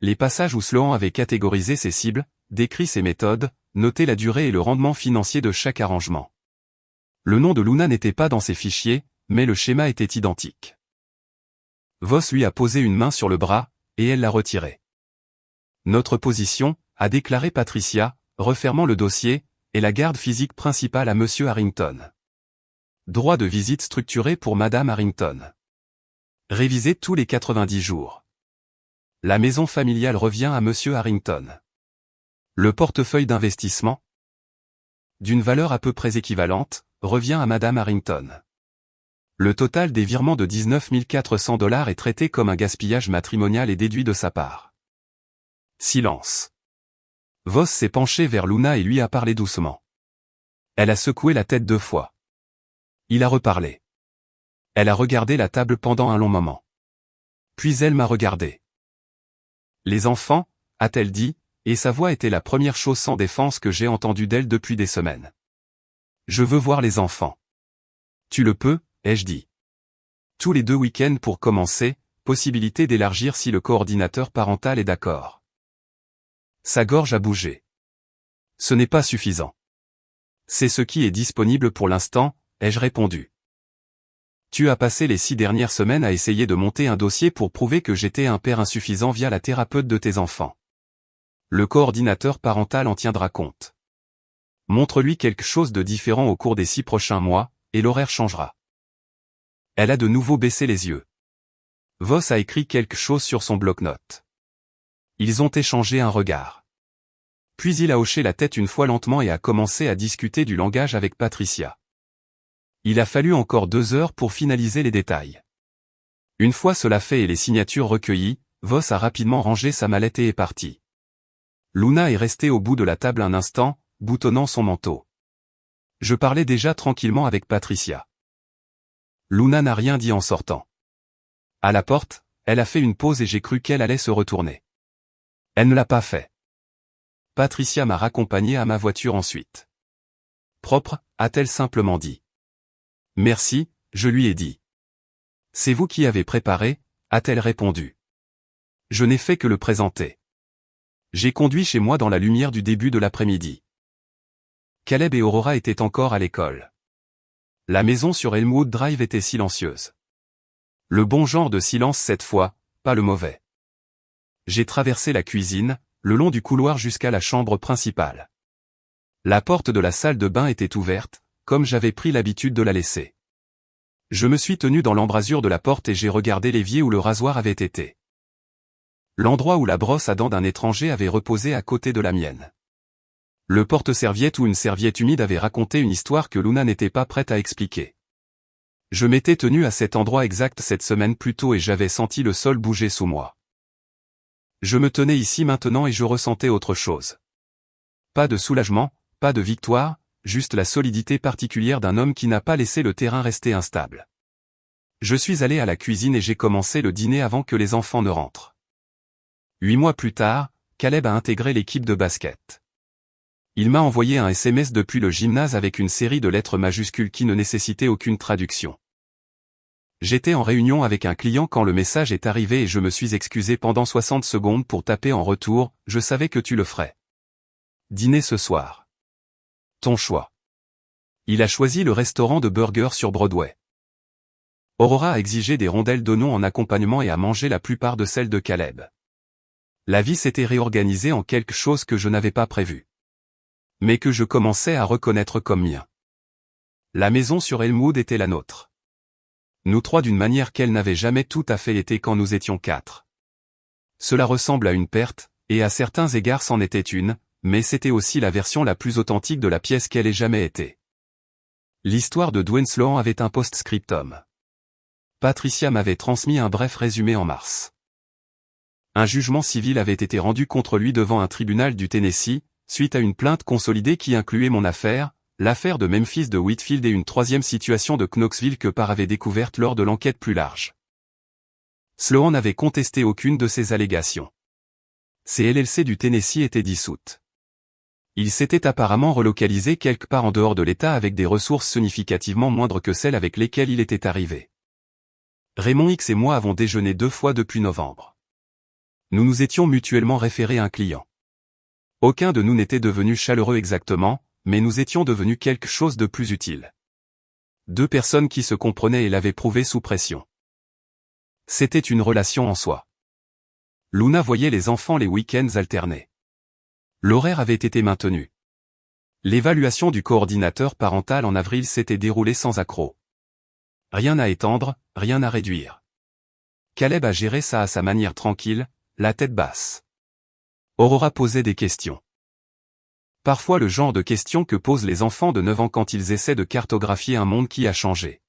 les passages où Sloan avait catégorisé ses cibles, décrit ses méthodes, noté la durée et le rendement financier de chaque arrangement. Le nom de Luna n'était pas dans ses fichiers, mais le schéma était identique. Voss lui a posé une main sur le bras, et elle l'a retiré. Notre position, a déclaré Patricia, refermant le dossier, est la garde physique principale à Monsieur Harrington. Droit de visite structuré pour Madame Harrington. Révisé tous les 90 jours. La maison familiale revient à Monsieur Harrington. Le portefeuille d'investissement, d'une valeur à peu près équivalente, revient à Madame Harrington. Le total des virements de 19 400 $ est traité comme un gaspillage matrimonial et déduit de sa part. Silence. Voss s'est penché vers Luna et lui a parlé doucement. Elle a secoué la tête 2 fois. Il a reparlé. Elle a regardé la table pendant un long moment. Puis elle m'a regardé. Les enfants, a-t-elle dit, et sa voix était la première chose sans défense que j'ai entendue d'elle depuis des semaines. Je veux voir les enfants. Tu le peux, ai-je dit. Tous les 2 week-ends pour commencer, possibilité d'élargir si le coordinateur parental est d'accord. Sa gorge a bougé. Ce n'est pas suffisant. C'est ce qui est disponible pour l'instant, ai-je répondu. Tu as passé les 6 dernières semaines à essayer de monter un dossier pour prouver que j'étais un père insuffisant via la thérapeute de tes enfants. Le coordinateur parental en tiendra compte. Montre-lui quelque chose de différent au cours des 6 prochains mois, et l'horaire changera. Elle a de nouveau baissé les yeux. Voss a écrit quelque chose sur son bloc-notes. Ils ont échangé un regard. Puis il a hoché la tête une fois lentement et a commencé à discuter du langage avec Patricia. Il a fallu encore 2 heures pour finaliser les détails. Une fois cela fait et les signatures recueillies, Voss a rapidement rangé sa mallette et est parti. Luna est restée au bout de la table un instant, boutonnant son manteau. Je parlais déjà tranquillement avec Patricia. Luna n'a rien dit en sortant. À la porte, elle a fait une pause et j'ai cru qu'elle allait se retourner. Elle ne l'a pas fait. Patricia m'a raccompagné à ma voiture ensuite. Propre, a-t-elle simplement dit. Merci, je lui ai dit. C'est vous qui avez préparé, a-t-elle répondu. Je n'ai fait que le présenter. J'ai conduit chez moi dans la lumière du début de l'après-midi. Caleb et Aurora étaient encore à l'école. La maison sur Elmwood Drive était silencieuse. Le bon genre de silence cette fois, pas le mauvais. J'ai traversé la cuisine, le long du couloir jusqu'à la chambre principale. La porte de la salle de bain était ouverte, comme j'avais pris l'habitude de la laisser. Je me suis tenu dans l'embrasure de la porte et j'ai regardé l'évier où le rasoir avait été. L'endroit où la brosse à dents d'un étranger avait reposé à côté de la mienne. Le porte-serviette où une serviette humide avait raconté une histoire que Luna n'était pas prête à expliquer. Je m'étais tenu à cet endroit exact cette semaine plus tôt et j'avais senti le sol bouger sous moi. Je me tenais ici maintenant et je ressentais autre chose. Pas de soulagement, pas de victoire, juste la solidité particulière d'un homme qui n'a pas laissé le terrain rester instable. Je suis allé à la cuisine et j'ai commencé le dîner avant que les enfants ne rentrent. 8 mois plus tard, Caleb a intégré l'équipe de basket. Il m'a envoyé un SMS depuis le gymnase avec une série de lettres majuscules qui ne nécessitaient aucune traduction. J'étais en réunion avec un client quand le message est arrivé et je me suis excusé pendant 60 secondes pour taper en retour, je savais que tu le ferais. Dîner ce soir. Ton choix. Il a choisi le restaurant de burgers sur Broadway. Aurora a exigé des rondelles d'oignon en accompagnement et a mangé la plupart de celles de Caleb. La vie s'était réorganisée en quelque chose que je n'avais pas prévu. Mais que je commençais à reconnaître comme mien. La maison sur Elmwood était la nôtre. Nous 3 d'une manière qu'elle n'avait jamais tout à fait été quand nous étions 4. Cela ressemble à une perte, et à certains égards c'en était une, mais c'était aussi la version la plus authentique de la pièce qu'elle ait jamais été. L'histoire de Dwayne Sloan avait un post-scriptum. Patricia m'avait transmis un bref résumé en mars. Un jugement civil avait été rendu contre lui devant un tribunal du Tennessee, suite à une plainte consolidée qui incluait mon affaire, l'affaire de Memphis de Whitfield et une 3e situation de Knoxville que Parr avait découverte lors de l'enquête plus large. Sloan n'avait contesté aucune de ces allégations. Ces LLC du Tennessee étaient dissoutes. Il s'était apparemment relocalisé quelque part en dehors de l'État avec des ressources significativement moindres que celles avec lesquelles il était arrivé. Raymond X et moi avons déjeuné 2 fois depuis novembre. Nous nous étions mutuellement référés un client. Aucun de nous n'était devenu chaleureux exactement, mais nous étions devenus quelque chose de plus utile. 2 personnes qui se comprenaient et l'avaient prouvé sous pression. C'était une relation en soi. Luna voyait les enfants les week-ends alternés. L'horaire avait été maintenu. L'évaluation du coordinateur parental en avril s'était déroulée sans accroc. Rien à étendre, rien à réduire. Caleb a géré ça à sa manière tranquille, la tête basse. Aurora posait des questions. Parfois le genre de questions que posent les enfants de 9 ans quand ils essaient de cartographier un monde qui a changé.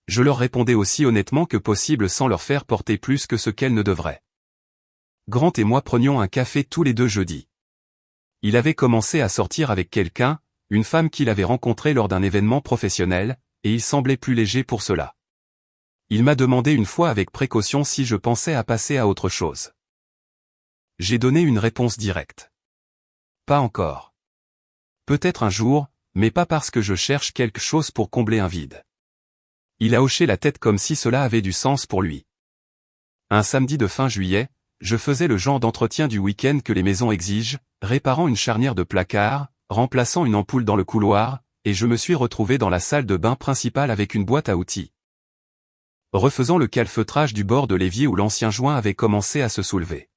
Je leur répondais aussi honnêtement que possible sans leur faire porter plus que ce qu'elles ne devraient. Grant et moi prenions un café tous les 2 jeudis. Il avait commencé à sortir avec quelqu'un, une femme qu'il avait rencontrée lors d'un événement professionnel, et il semblait plus léger pour cela. Il m'a demandé une fois avec précaution si je pensais à passer à autre chose. J'ai donné une réponse directe. Pas encore. Peut-être un jour, mais pas parce que je cherche quelque chose pour combler un vide. Il a hoché la tête comme si cela avait du sens pour lui. Un samedi de fin juillet, je faisais le genre d'entretien du week-end que les maisons exigent, réparant une charnière de placard, remplaçant une ampoule dans le couloir, et je me suis retrouvé dans la salle de bain principale avec une boîte à outils. Refaisant le calfeutrage du bord de l'évier où l'ancien joint avait commencé à se soulever.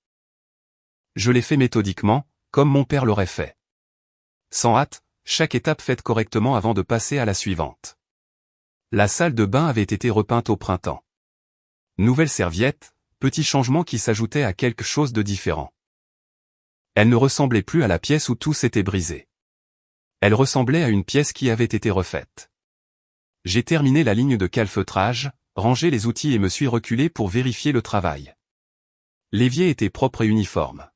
Je l'ai fait méthodiquement, comme mon père l'aurait fait. Sans hâte, chaque étape faite correctement avant de passer à la suivante. La salle de bain avait été repeinte au printemps. Nouvelle serviette, petit changement qui s'ajoutait à quelque chose de différent. Elle ne ressemblait plus à la pièce où tout s'était brisé. Elle ressemblait à une pièce qui avait été refaite. J'ai terminé la ligne de calfeutrage, rangé les outils et me suis reculé pour vérifier le travail. L'évier était propre et uniforme.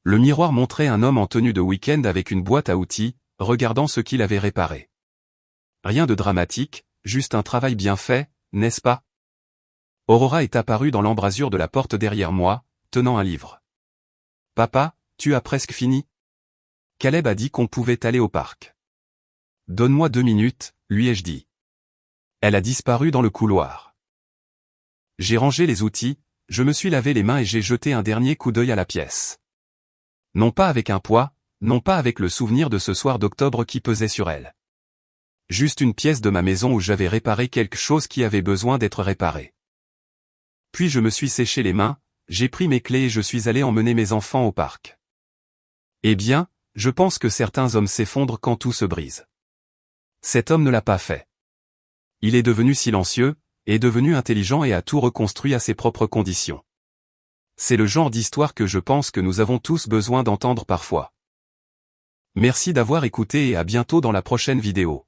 Le miroir montrait un homme en tenue de week-end avec une boîte à outils, regardant ce qu'il avait réparé. Rien de dramatique, juste un travail bien fait, n'est-ce pas? Aurora est apparue dans l'embrasure de la porte derrière moi, tenant un livre. « Papa, tu as presque fini ?» Caleb a dit qu'on pouvait aller au parc. « Donne-moi 2 minutes, lui ai-je dit. » Elle a disparu dans le couloir. J'ai rangé les outils, je me suis lavé les mains et j'ai jeté un dernier coup d'œil à la pièce. Non pas avec un poids, non pas avec le souvenir de ce soir d'octobre qui pesait sur elle. Juste une pièce de ma maison où j'avais réparé quelque chose qui avait besoin d'être réparé. Puis je me suis séché les mains, j'ai pris mes clés et je suis allé emmener mes enfants au parc. Eh bien, je pense que certains hommes s'effondrent quand tout se brise. Cet homme ne l'a pas fait. Il est devenu silencieux, est devenu intelligent et a tout reconstruit à ses propres conditions. C'est le genre d'histoire que je pense que nous avons tous besoin d'entendre parfois. Merci d'avoir écouté et à bientôt dans la prochaine vidéo.